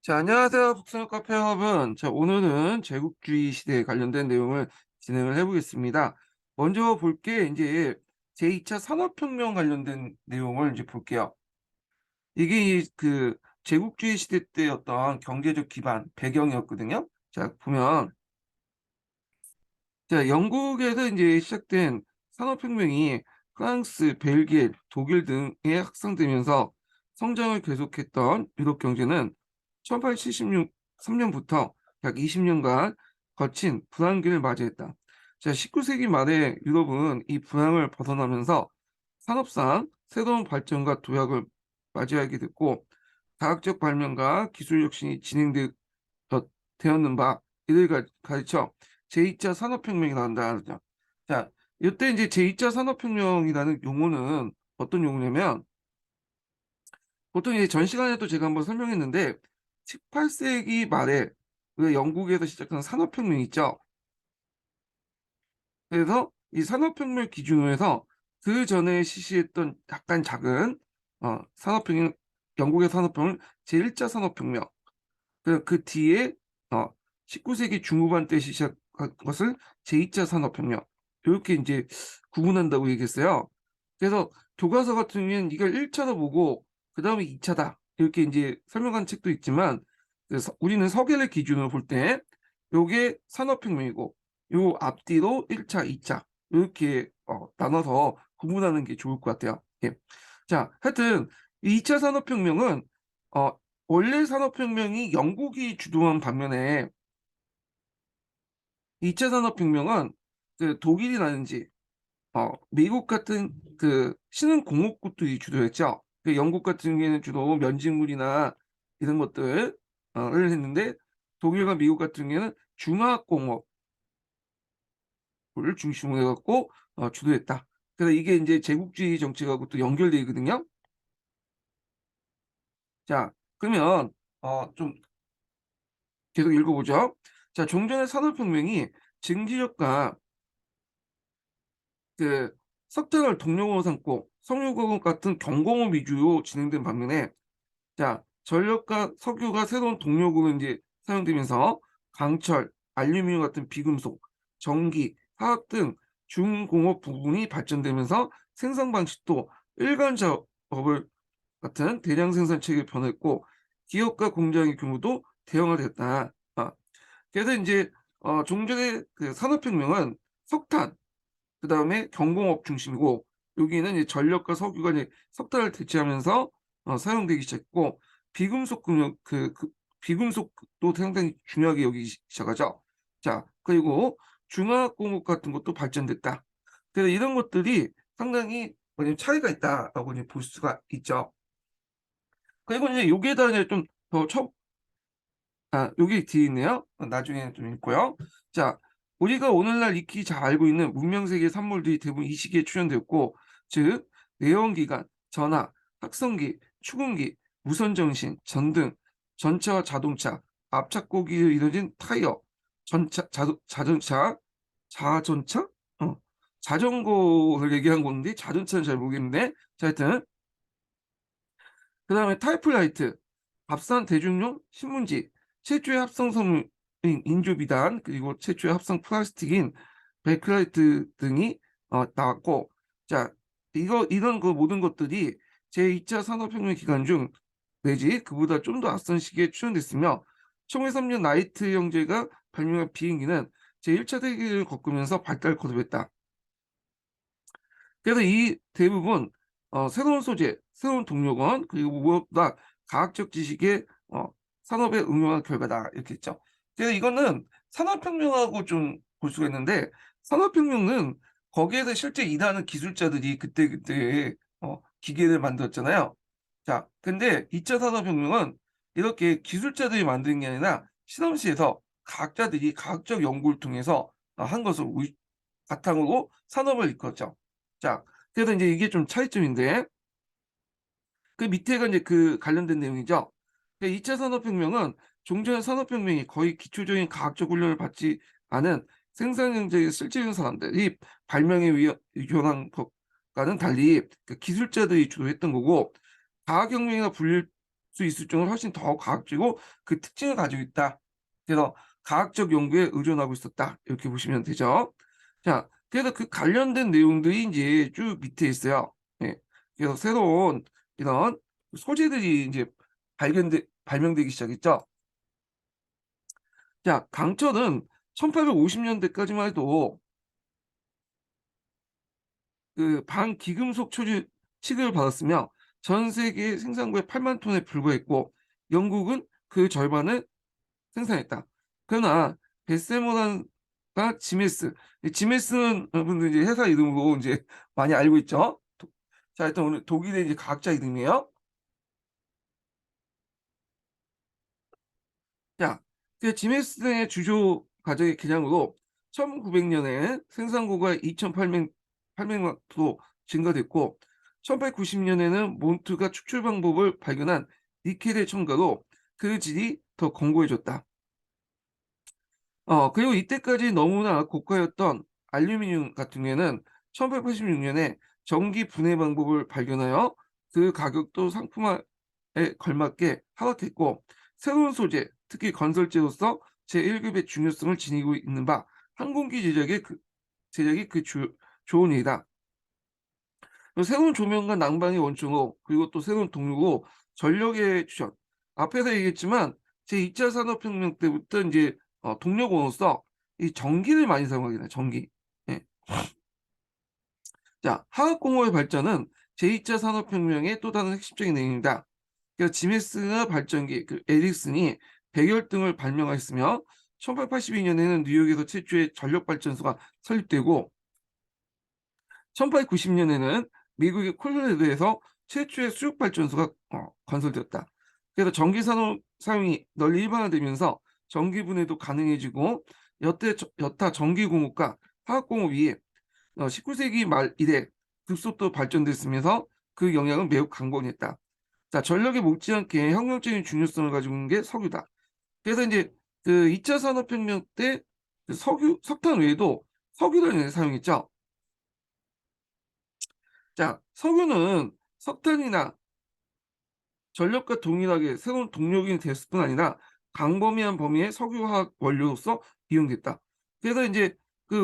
자, 안녕하세요. 북스너 카페 여러분. 자, 오늘은 제국주의 시대에 관련된 내용을 진행을 해보겠습니다. 먼저 볼 게 이제 제2차 산업혁명 관련된 내용을 이제 볼게요. 이게 그 제국주의 시대 때 어떤 경제적 기반, 배경이었거든요. 자, 보면, 자, 영국에서 이제 시작된 산업혁명이 프랑스, 벨기에, 독일 등에 확산되면서 성장을 계속했던 유럽 경제는 1873년부터 약 20년간 거친 불황기를 맞이했다. 자, 19세기 말에 유럽은 이 불황을 벗어나면서 산업상 새로운 발전과 도약을 맞이하게 됐고, 과학적 발명과 기술 혁신이 되었는 바 이를 가르쳐 제2차 산업혁명이 나온다 그러죠. 자, 이때 이제 제2차 산업혁명이라는 용어는 어떤 용어냐면 보통 이제 전 시간에도 제가 한번 설명했는데 18세기 말에 그 영국에서 시작한 산업혁명 있죠. 그래서 이 산업혁명 기준으로 해서 그 전에 실시했던 약간 작은 산업혁명 영국의 산업혁명 제1차 산업혁명 그 뒤에 19세기 중후반 때 시작한 것을 제2차 산업혁명 이렇게 이제 구분한다고 얘기했어요. 그래서 교과서 같은 경우에는 이걸 1차로 보고 그 다음에 2차다 이렇게 이제 설명한 책도 있지만 우리는 서계를 기준으로 볼 때 요게 산업혁명이고 요 앞뒤로 1차, 2차 이렇게 나눠서 구분하는 게 좋을 것 같아요. 예. 자, 하여튼 이 2차 산업혁명은 어, 원래 산업혁명이 영국이 주도한 반면에 2차 산업혁명은 그 독일이라든지 미국 같은 그 신흥공업국들이 주도했죠. 그 영국 같은 경우에는 주로 면직물이나 이런 것들을 했는데 독일과 미국 같은 경우에는 중화공업을 중심으로 해갖고 주도했다. 그래서 이게 이제 제국주의 정책하고 또 연결되어 있거든요. 자, 그러면 좀 계속 읽어보죠. 자, 종전의 산업혁명이 증기력과 그 석탄을 동력으로 삼고 석유공업 같은 경공업 위주로 진행된 반면에 자, 전력과 석유가 새로운 동력으로 이제 사용되면서 강철, 알루미늄 같은 비금속, 전기, 화학 등 중공업 부분이 발전되면서 생산 방식도 일반 작업을 같은 대량 생산 체계를 변했고 기업과 공장의 규모도 대형화됐다. 그래서 이제 종전의 그 산업혁명은 석탄, 그 다음에 경공업 중심이고 여기는 이제 전력과 석유가 이제 석탄을 대체하면서 사용되기 시작했고 비금속 금융 비금속도 상당히 중요하게 여기기 시작하죠. 자, 그리고 중화학공업 같은 것도 발전됐다. 그래서 이런 것들이 상당히 뭐냐면 차이가 있다라고 이제 볼 수가 있죠. 그리고 이제 여기에다 이제 좀더 여기 뒤에 있네요. 나중에 좀 읽고요. 자, 우리가 오늘날 익히 잘 알고 있는 문명세계의 산물들이 대부분 이 시기에 출현되었고, 즉, 내연기관, 전화, 확성기, 추궁기, 무선정신, 전등, 전차와 자동차, 압착고기로 이루어진 타이어, 자동차, 자전차? 자전거를 얘기한 건데, 자전차는 잘 모르겠는데, 자, 하여튼, 그 다음에 타이프라이트, 밥산 대중용 신문지, 최초의 합성성인 인조비단, 그리고 최초의 합성 플라스틱인 베클라이트 등이 나왔고, 자, 이런 그 모든 것들이 제2차 산업혁명 기간 중 내지 그보다 좀 더 앞선 시기에 출현됐으며, 1903년 나이트 형제가 발명한 비행기는 제1차 대기를 겪으면서 발달을 거듭했다. 그래서 이 대부분 새로운 소재, 새로운 동력원, 그리고 무엇보다 과학적 지식의 산업에 응용한 결과다 이렇게 했죠. 그래서 이거는 산업혁명하고 좀 볼 수가 있는데 산업혁명은 거기에서 실제 일하는 기술자들이 그때그때 기계를 만들었잖아요. 자, 근데 2차 산업혁명은 이렇게 기술자들이 만든 게 아니라 실험실에서 과학자들이 과학적 연구를 통해서 한 것을 바탕으로 산업을 이끌었죠. 자, 그래서 이제 이게 좀 차이점인데, 그 밑에가 이제 그 관련된 내용이죠. 2차 산업혁명은 종전의 산업혁명이 거의 기초적인 과학적 훈련을 받지 않은 생산 경제의 실질적인 사람들이 발명에 의존한 것과는 달리 그 기술자들이 주도했던 거고, 과학혁명이나 수 있을 정도로 훨씬 더 과학적이고 그 특징을 가지고 있다. 그래서 과학적 연구에 의존하고 있었다. 이렇게 보시면 되죠. 자, 그래서 그 관련된 내용들이 이제 쭉 밑에 있어요. 예. 그래서 새로운 이런 소재들이 이제 발명되기 시작했죠. 자, 강철은 1850년대까지만 해도 그 반기금속 초유 취급을 받았으며 전 세계 생산고의 8만 톤에 불과했고 영국은 그 절반을 생산했다. 그러나 베세모란과 지메스, 이 지메스는 여러분들 이제 회사 이름으로 이제 많이 알고 있죠. 자, 일단 오늘 독일의 이제 과학자 이름이에요. 자, 그 지메스 등의 주조 과정의 개량으로 1900년에 생산고가 2,800만 도 증가됐고 1890년에는 몬트가 축출 방법을 발견한 니켈의 첨가로 그 질이 더 견고해졌다. 그리고 이때까지 너무나 고가였던 알루미늄 같은 경우에는 1886년에 전기 분해 방법을 발견하여 그 가격도 상품화에 걸맞게 하락했고 새로운 소재, 특히 건설재로서 제1급의 중요성을 지니고 있는 바 항공기 제작이 좋은 일이다. 새로운 조명과 난방의 원천으로 그리고 또 새로운 동력으로 전력의 추천. 앞에서 얘기했지만 제2차 산업혁명 때부터 이제 동력원으로서 이 전기를 많이 사용하게 돼요. 전기. 예. 자, 화학공업의 발전은 제2차 산업혁명의 또 다른 핵심적인 내용입니다. 그러니까 지메스나 발전기, 그 에릭슨이 백열등을 발명하였으며 1882년에는 뉴욕에서 최초의 전력발전소가 설립되고 1890년에는 미국의 콜로라도에서 최초의 수력발전소가 건설되었다. 그래서 전기산업 사용이 널리 일반화되면서 전기분해도 가능해지고 여타 전기공업과 화학공업이 19세기 말 이래 급속도로 발전됐으면서 그 영향은 매우 강건했다. 자, 전력에 못지않게 혁명적인 중요성을 가지고 있는 게 석유다. 그래서 이제 그 2차 산업혁명 때 그 석탄 외에도 석유를 사용했죠. 자, 석유는 석탄이나 전력과 동일하게 새로운 동력이 됐을 뿐 아니라 광범위한 범위의 석유화학 원료로서 이용됐다. 그래서 이제 그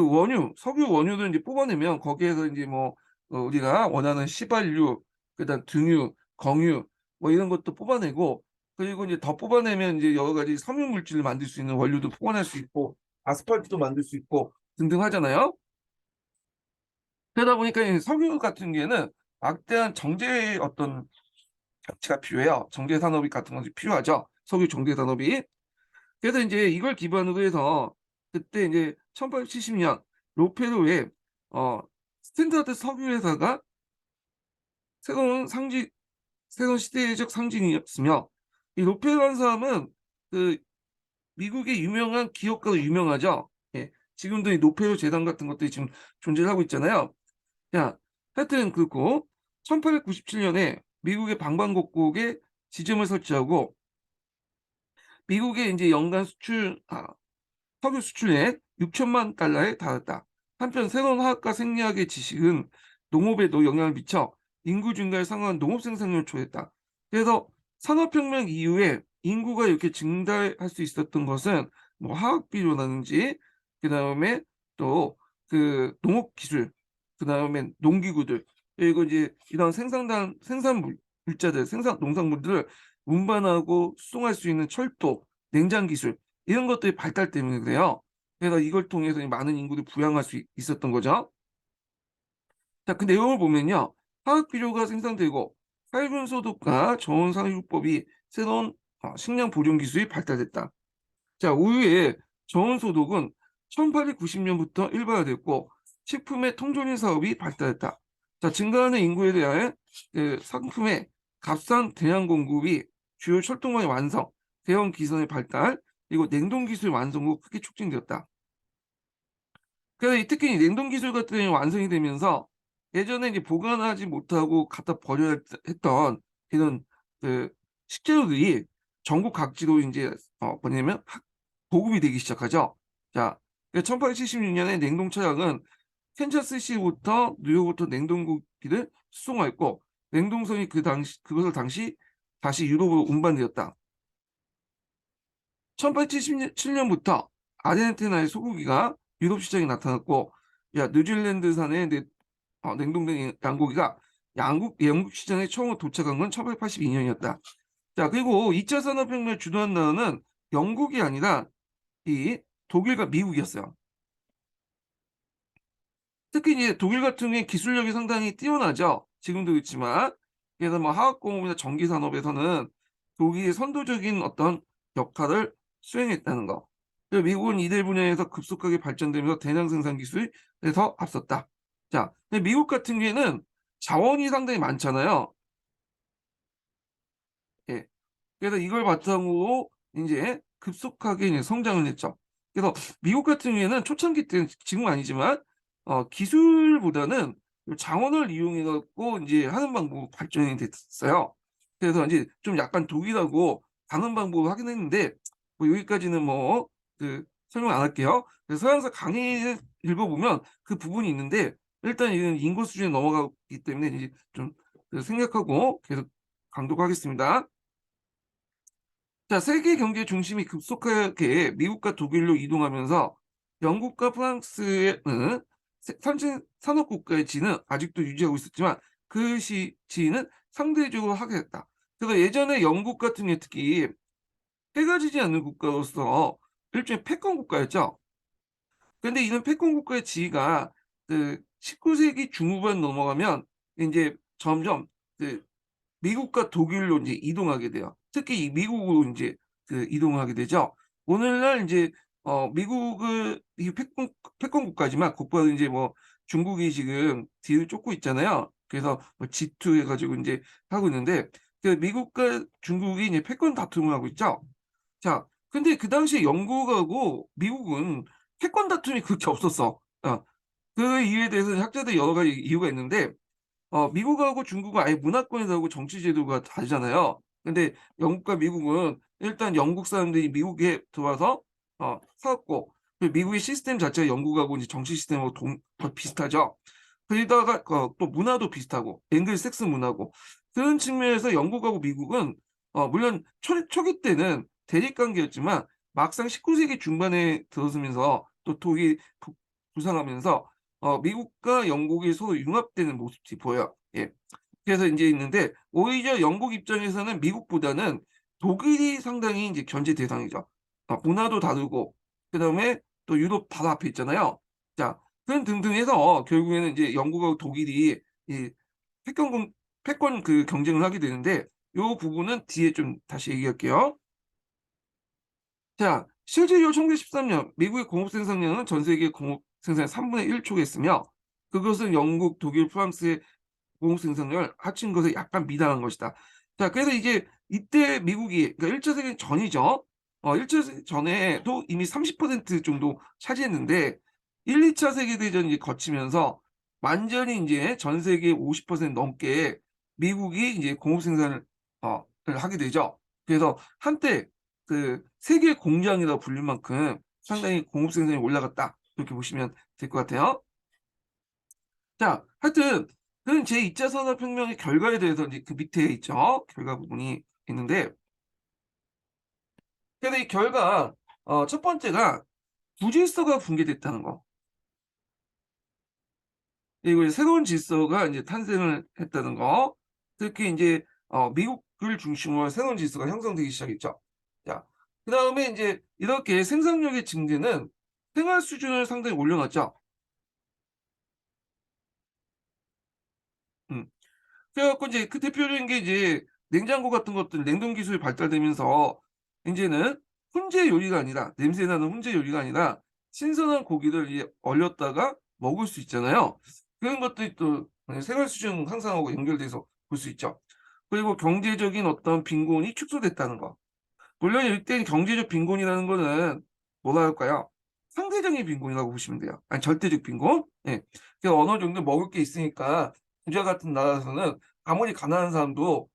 석유 원유를 이제 뽑아내면 거기에서 이제 뭐 우리가 원하는 시발유, 그다음 등유, 정유 뭐 이런 것도 뽑아내고 그리고 이제 더 뽑아내면 이제 여러 가지 섬유 물질을 만들 수 있는 원료도 뽑아낼 수 있고 아스팔트도 만들 수 있고 등등 하잖아요. 그러다 보니까 이 석유 같은 경우에는 막대한 정제의 어떤 가치가 필요해요. 정제 산업이 같은 것이 필요하죠. 석유 정제 산업이. 그래서 이제 이걸 기반으로 해서 그때 이제 1870년 로페르의 어, 스탠다드 석유 회사가 새로운 상징, 새로운 시대적 상징이었으며 이 로페르라는 사람은 그 미국의 유명한 기업가로 유명하죠. 예. 지금도 이 노페르 재단 같은 것들이 지금 존재를 하고 있잖아요. 자, 하여튼 그렇고 1897년에 미국의 방방곡곡에 지점을 설치하고 미국의 이제 연간 석유 수출액 6천만 달러에 달했다. 한편 새로운 화학과 생리학의 지식은 농업에도 영향을 미쳐 인구 증가에 상응한 농업 생산량을 초래했다. 그래서 산업혁명 이후에 인구가 이렇게 증가할 수 있었던 것은 뭐 화학 비료라든지 그다음에 또 그 농업 기술, 그다음에 농기구들 그리고 이제 이런 물자들, 생산 농산물들을 운반하고 수송할 수 있는 철도, 냉장 기술 이런 것들이 발달 때문에 그래요. 그래서 이걸 통해서 많은 인구를 부양할 수 있었던 거죠. 자, 그 내용을 보면요. 화학 비료가 생산되고 살균 소독과 저온 살균법이 새로운 식량 보존 기술이 발달됐다. 자, 우유의 저온 소독은 1890년부터 일반화됐고 식품의 통조림 사업이 발달했다. 자, 증가하는 인구에 대해 그 상품의 값싼 대량 공급이 주요 철도망의 완성, 대형 기선의 발달, 그리고 냉동 기술 완성으로 크게 촉진되었다. 그래서 특히 이 냉동 기술 같은 경우 완성이 되면서 예전에 이제 보관하지 못하고 갖다 버려야 했던 이런 그 식재료들이 전국 각지로 이제 뭐냐면 보급이 되기 시작하죠. 자, 1876년에 냉동 차량은 캔자스시부터 뉴욕부터 냉동고기를 수송하였고 냉동선이 그것을 당시 다시 유럽으로 운반되었다. 1877년부터 아르헨티나의 소고기가 유럽 시장에 나타났고, 야, 뉴질랜드산의 냉동된 양고기가 영국 시장에 처음 도착한 건 1882년이었다. 자, 그리고 2차 산업혁명을 주도한 나라는 영국이 아니라 이 독일과 미국이었어요. 특히 이제 독일 같은 경우에 기술력이 상당히 뛰어나죠. 지금도 있지만. 그래서 뭐 화학공업이나 전기산업에서는 독일이 선도적인 어떤 역할을 수행했다는 거. 그리고 미국은 이들 분야에서 급속하게 발전되면서 대량 생산 기술에서 앞섰다. 자, 근데 미국 같은 경우에는 자원이 상당히 많잖아요. 예. 그래서 이걸 바탕으로 이제 급속하게 이제 성장을 했죠. 그래서 미국 같은 경우에는 초창기 때는 지금은 아니지만 기술보다는 자원을 이용해 갖고 이제 하는 방법 발전이 됐어요. 그래서 이제 좀 약간 독일하고 다른 방법을 하긴 했는데 뭐 여기까지는 뭐 설명 안 할게요. 그래서 서양사 강의 읽어보면 그 부분이 있는데 일단 이건 인구 수준에 넘어가기 때문에 이제 좀 생각하고 계속 강독하겠습니다. 자, 세계 경제 중심이 급속하게 미국과 독일로 이동하면서 영국과 프랑스는 선진 산업 국가의 지위는 아직도 유지하고 있었지만 그 지위는 상대적으로 하게 됐다. 그래서 예전에 영국 같은 경우 특히 해가 지지 않는 국가로서 일종의 패권 국가였죠. 그런데 이런 패권 국가의 지위가 19세기 중후반 넘어가면 이제 점점 그 미국과 독일로 이제 이동하게 돼요. 특히 이 미국으로 이제 이동하게 되죠. 오늘날 이제 미국은 이 패권 국가지만 곧바로 이제 뭐 중국이 지금 뒤를 쫓고 있잖아요. 그래서 뭐 G2 해가지고 이제 하고 있는데 그 미국과 중국이 이제 패권 다툼을 하고 있죠. 자, 근데 그 당시에 영국하고 미국은 패권 다툼이 그렇게 없었어. 그 이유에 대해서는 학자들 여러 가지 이유가 있는데 미국하고 중국은 아예 문화권이 다르고 정치 제도가 다르잖아요. 근데 영국과 미국은 일단 영국 사람들이 미국에 들어와서 살았고 미국의 시스템 자체가 영국하고 이제 정치 시스템하고 거의 비슷하죠. 그러다가 또 문화도 비슷하고 앵글색스 문화고 그런 측면에서 영국하고 미국은 물론 초기 때는 대립 관계였지만 막상 19세기 중반에 들어서면서 또 독일이 부상하면서 미국과 영국이 서로 융합되는 모습이 보여요. 예. 그래서 이제 있는데 오히려 영국 입장에서는 미국보다는 독일이 상당히 이제 견제 대상이죠. 문화도 다르고 그다음에 또 유럽 바로 앞에 있잖아요. 자, 그런 등등 해서 결국에는 이제 영국하고 독일이 이 패권 패권 경쟁을 하게 되는데 요 부분은 뒤에 좀 다시 얘기할게요. 자, 실제로 1913년 미국의 공업 생산량은 전 세계 공업 생산의 3분의 1 초겠으며 그것은 영국, 독일, 프랑스의 공업 생산량을 합친 것에 약간 미달한 것이다. 자, 그래서 이제 이때 미국이 그러니까 1차 세계 전이죠. 1차 세계 전에도 이미 30% 정도 차지했는데 1, 2차 세계대전이 거치면서 완전히 이제 전 세계 50% 넘게 미국이 이제 공업 생산을 하게 되죠. 그래서 한때 세계 공장이라고 불릴 만큼 상당히 공업 생산이 올라갔다. 이렇게 보시면 될 것 같아요. 자, 하여튼 그런 제2차 산업혁명의 결과에 대해서 이제 그 밑에 있죠. 결과 부분이 있는데 그래서 이 결과 첫 번째가 부질서가 붕괴됐다는 거. 그리고 이제 새로운 질서가 이제 탄생을 했다는 거. 특히 이제 미국을 중심으로 새로운 질서가 형성되기 시작했죠. 자, 그다음에 이제 이렇게 생산력의 증대는 생활 수준을 상당히 올려놨죠. 음. 그래갖고 이제 그 대표적인 게 이제 냉장고 같은 것들 냉동 기술이 발달되면서 이제는 훈제 요리가 아니라 냄새나는 훈제 요리가 아니라 신선한 고기를 이제 얼렸다가 먹을 수 있잖아요. 그런 것들이 또 생활 수준 향상하고 연결돼서 볼 수 있죠. 그리고 경제적인 어떤 빈곤이 축소됐다는 거. 물론 일단 경제적 빈곤이라는 거는 뭐라 할까요? 상대적인 빈곤이라고 보시면 돼요. 아니 절대적 빈곤? 예. 그 어느 정도 먹을 게 있으니까 부자 같은 나라에서는 아무리 가난한 사람도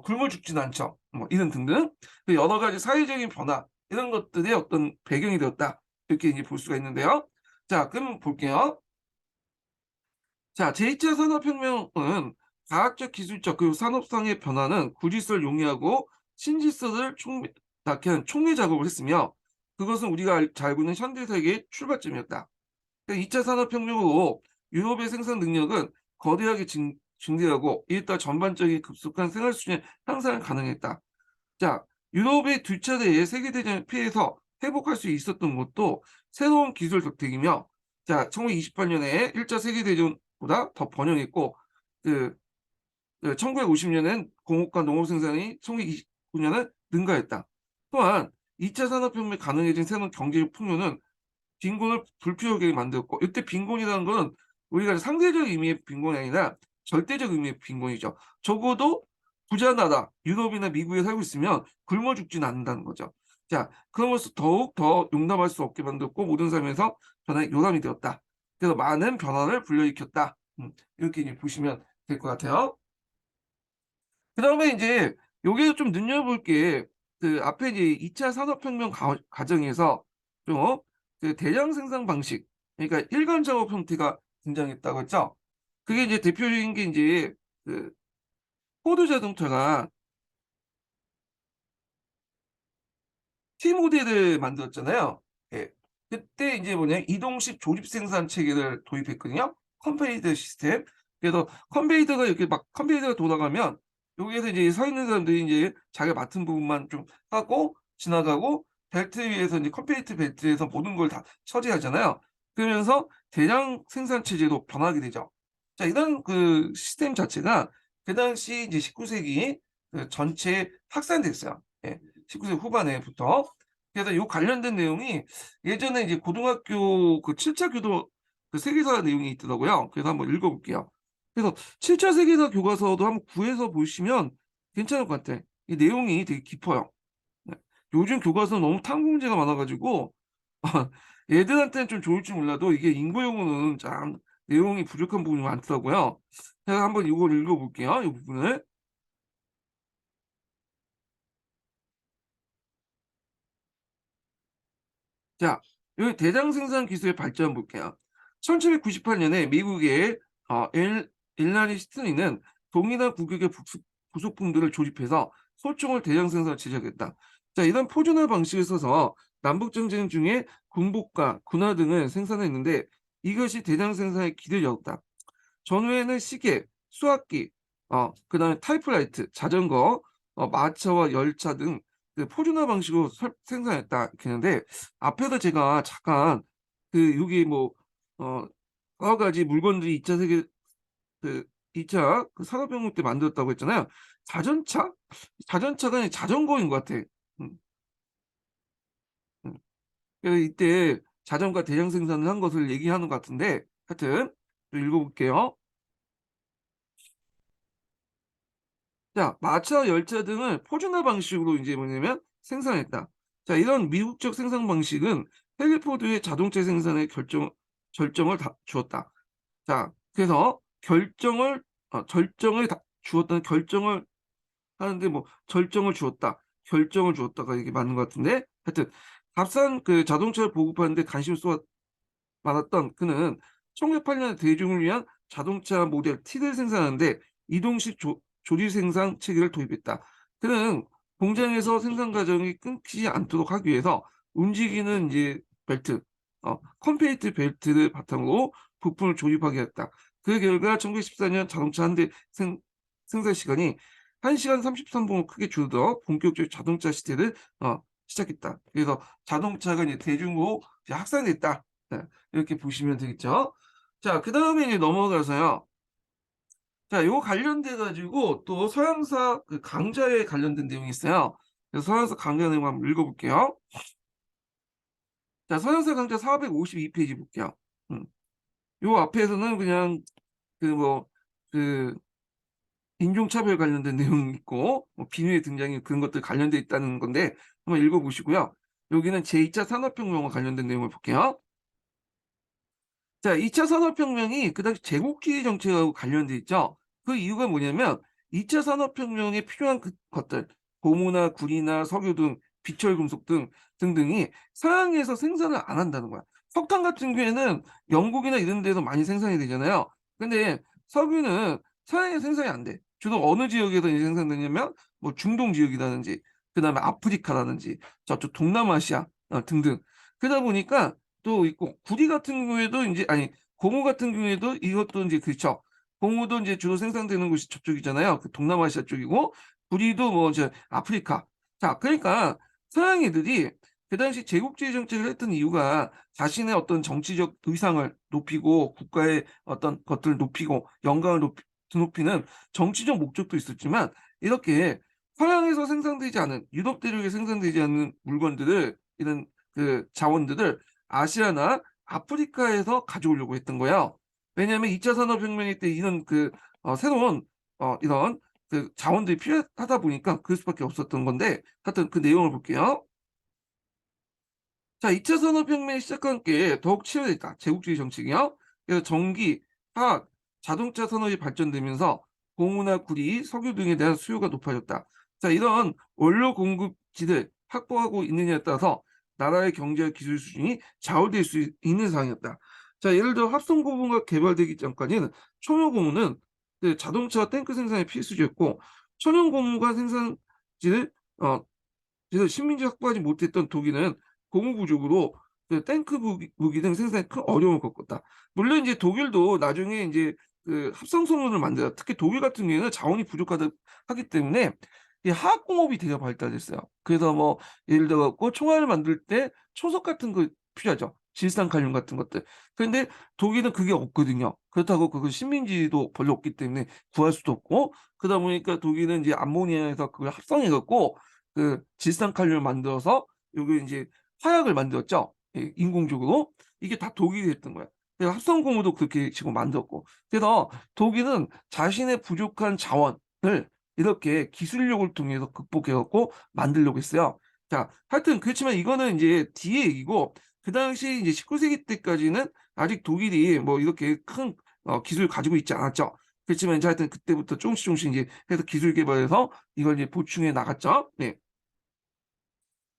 굶어 죽진 않죠. 뭐 이런 등등 그 여러 가지 사회적인 변화 이런 것들의 어떤 배경이 되었다. 이렇게 이제 볼 수가 있는데요. 자, 그럼 볼게요. 자, 제2차 산업혁명은 과학적, 기술적 그리고 산업상의 변화는 구질서를 용이하고 신질서를 낳게 하는 촉매 작업을 했으며 그것은 우리가 잘 알고 있는 현대 세계의 출발점이었다. 2차 산업혁명으로 유럽의 생산 능력은 거대하게 증대하고 이에 따라 전반적인 급속한 생활 수준의 향상을 가능했다. 자, 유럽의 두 차례의 세계대전을 피해서 회복할 수 있었던 것도 새로운 기술 덕택이며, 자, 1928년에 1차 세계대전보다 더 번영했고, 그, 1950년엔 공업과 농업 생산이 1929년은 능가했다. 또한 2차 산업혁명이 가능해진 새로운 경제적 풍요는 빈곤을 불필요하게 만들었고, 이때 빈곤이라는 건 우리가 상대적 의미의 빈곤이 아니라 절대적 의미의 빈곤이죠. 적어도 부자 나라 유럽이나 미국에 살고 있으면 굶어 죽지는 않는다는 거죠. 자, 그러면서 더욱 더 용납할 수 없게 만들었고 모든 삶에서 변화의 요람이 되었다. 그래서 많은 변화를 불러일으켰다. 이렇게 이제 보시면 될 것 같아요. 그다음에 이제 여기서 좀 눈여볼 게 그 앞에 이제 2차 산업혁명 과정에서 좀 그 대량 생산 방식, 그러니까 일관 작업 형태가 등장했다고 했죠. 그게 이제 대표적인 게 이제 그 포드 자동차가 T 모델을 만들었잖아요. 예. 그때 이제 뭐냐 이동식 조립 생산 체계를 도입했거든요. 컨베이더 시스템. 그래서 컨베이더가 이렇게 막 컨베이더가 돌아가면 여기에서 이제 서 있는 사람들이 이제 자기가 맡은 부분만 좀 하고 지나가고 벨트 위에서 이제 컨베이터 벨트에서 모든 걸 다 처리하잖아요. 그러면서 대량 생산 체제로 변하게 되죠. 자, 이런 그 시스템 자체가 그 당시 이제 19세기 그 전체에 확산됐어요. 예. 19세기 후반에부터. 그래서 요 관련된 내용이 예전에 이제 고등학교 그 7차 교도 그 세계사 내용이 있더라고요. 그래서 한번 읽어볼게요. 그래서 7차 세계사 교과서도 한번 구해서 보시면 괜찮을 것 같아. 이 내용이 되게 깊어요. 네. 요즘 교과서 너무 탐구 문제가 많아가지고 애들한테는 좀 좋을지 몰라도 이게 인구용어는 참 내용이 부족한 부분이 많더라고요. 제가 한번 이걸 읽어볼게요. 이 부분을. 자, 여기 대량 생산 기술의 발전 볼게요. 1798년에 미국의 일라리 스트리는 동일한 구격의 부속품들을 조립해서 소총을 대량 생산을 제작했다. 자, 이런 포준화 방식을 써서 남북 전쟁 중에 군복과 군화 등을 생산했는데 이것이 대량 생산의 길을 열었다. 전후에는 시계, 수화기, 그다음에 타이프라이트, 자전거, 마차와 열차 등 그 포준화 방식으로 생산했다 이렇게 했는데 앞에서 제가 잠깐 그 여기 뭐 여러 가지 물건들이 2차 세계 그 2차 그 산업혁명 때 만들었다고 했잖아요. 자전차? 자전차가 아니라 자전거인 것 같아. 음, 음. 그래서 이때 자전거 대량 생산을 한 것을 얘기하는 것 같은데 하여튼 좀 읽어볼게요. 자, 마차, 열차 등을 포준화 방식으로 이제 뭐냐면 생산했다. 자, 이런 미국적 생산 방식은 헬리포드의 자동차 생산에 절정을 주었다. 자, 그래서 절정을 주었다는 결정을 하는데 뭐 절정을 주었다, 결정을 주었다가 이게 맞는 것 같은데 하여튼 값싼 그 자동차를 보급하는데 관심을 많았던 그는 1908년에 대중을 위한 자동차 모델 T를 생산하는데 이동식 조립 생산 체계를 도입했다. 그는 공장에서 생산 과정이 끊기지 않도록 하기 위해서 움직이는 이제 벨트, 컴페이트 벨트를 바탕으로 부품을 조립하게 했다. 그 결과 1914년 자동차 한 대 생산 시간이 1시간 33분으로 크게 줄어들어 본격적인 자동차 시대를 시작했다. 그래서 자동차가 이제 대중으로 이제 확산됐다. 네, 이렇게 보시면 되겠죠. 자, 그 다음에 이제 넘어가서요. 자, 요거 관련돼 가지고 또 서양사 그 강좌에 관련된 내용이 있어요. 그래서 서양사 강좌 내용 한번 읽어볼게요. 자, 서양사 강좌 452페이지 볼게요. 음. 요 앞에서는 그냥 그 뭐 그 인종차별 관련된 내용이 있고 뭐 비밀의 등장이 그런 것들 관련돼 있다는 건데 한번 읽어보시고요. 여기는 제2차 산업혁명과 관련된 내용을 볼게요. 자, 2차 산업혁명이 그 당시 제국주의 정책하고 관련돼 있죠. 그 이유가 뭐냐면 2차 산업혁명에 필요한 것들, 고무나 구리나 석유 등 비철 금속 등등이 서양에서 생산을 안 한다는 거야. 석탄 같은 경우에는 영국이나 이런 데서 많이 생산이 되잖아요. 근데 석유는 서양에 생산이 안 돼. 주로 어느 지역에서 이제 생산되냐면 뭐 중동 지역이라든지 그다음에 아프리카라든지 저쪽 동남아시아 등등. 그러다 보니까 또 있고 구리 같은 경우에도 이제 아니 고무 같은 경우에도 이것도 이제 그렇죠. 고무도 이제 주로 생산되는 곳이 저쪽이잖아요. 그 동남아시아 쪽이고 구리도 뭐 이제 아프리카. 자, 그러니까 서양 애들이 그 당시 제국주의 정책을 했던 이유가 자신의 어떤 정치적 의상을 높이고 국가의 어떤 것들을 높이고 영광을 높이는 정치적 목적도 있었지만 이렇게 서양에서 생산되지 않은 유럽 대륙에 생산되지 않는 물건들을 이런 그 자원들을 아시아나 아프리카에서 가져오려고 했던 거예요. 왜냐하면 2차 산업혁명 때 이런 새로운 이런 그 자원들이 필요하다 보니까 그럴 수밖에 없었던 건데 하여튼 그 내용을 볼게요. 자, 2차 산업혁명이 시작한 게 더욱 치열했다. 제국주의 정책이요. 그래서 전기, 화학, 자동차 산업이 발전되면서 고무나 구리, 석유 등에 대한 수요가 높아졌다. 자, 이런 원료 공급지를 확보하고 있느냐에 따라서 나라의 경제와 기술 수준이 좌우될 수 있는 상황이었다. 자, 예를 들어 합성고무가 개발되기 전까지는 천연고무는 그 자동차 탱크 생산에 필수지였고 천연고무가 생산지를 그래서 식민지 확보하지 못했던 독일은 고무 부족으로 그 탱크 무기 등 생산에 큰 어려움을 겪었다. 물론 이제 독일도 나중에 이제 그 합성 소문을 만들어 특히 독일 같은 경우에는 자원이 부족하다 하기 때문에 이 화학 공업이 되게 발달했어요. 그래서 뭐 예를 들어 갖고 총알을 만들 때 초석 같은 거 필요하죠. 질산칼륨 같은 것들. 그런데 독일은 그게 없거든요. 그렇다고 그걸 식민지도 별로 없기 때문에 구할 수도 없고 그러다 보니까 독일은 이제 암모니아에서 그걸 합성해 갖고 그 질산칼륨을 만들어서 요게 이제 화약을 만들었죠. 예, 인공적으로. 이게 다 독일이 했던 거야. 그래서 합성고무도 그렇게 지금 만들었고. 그래서 독일은 자신의 부족한 자원을 이렇게 기술력을 통해서 극복해 갖고 만들려고 했어요. 자, 하여튼 그렇지만 이거는 이제 뒤의 얘기고 그 당시 이제 19세기 때까지는 아직 독일이 뭐 이렇게 큰 기술을 가지고 있지 않았죠. 그렇지만 이제 하여튼 그때부터 조금씩 이제 해서 기술 개발해서 이걸 이제 보충해 나갔죠. 네.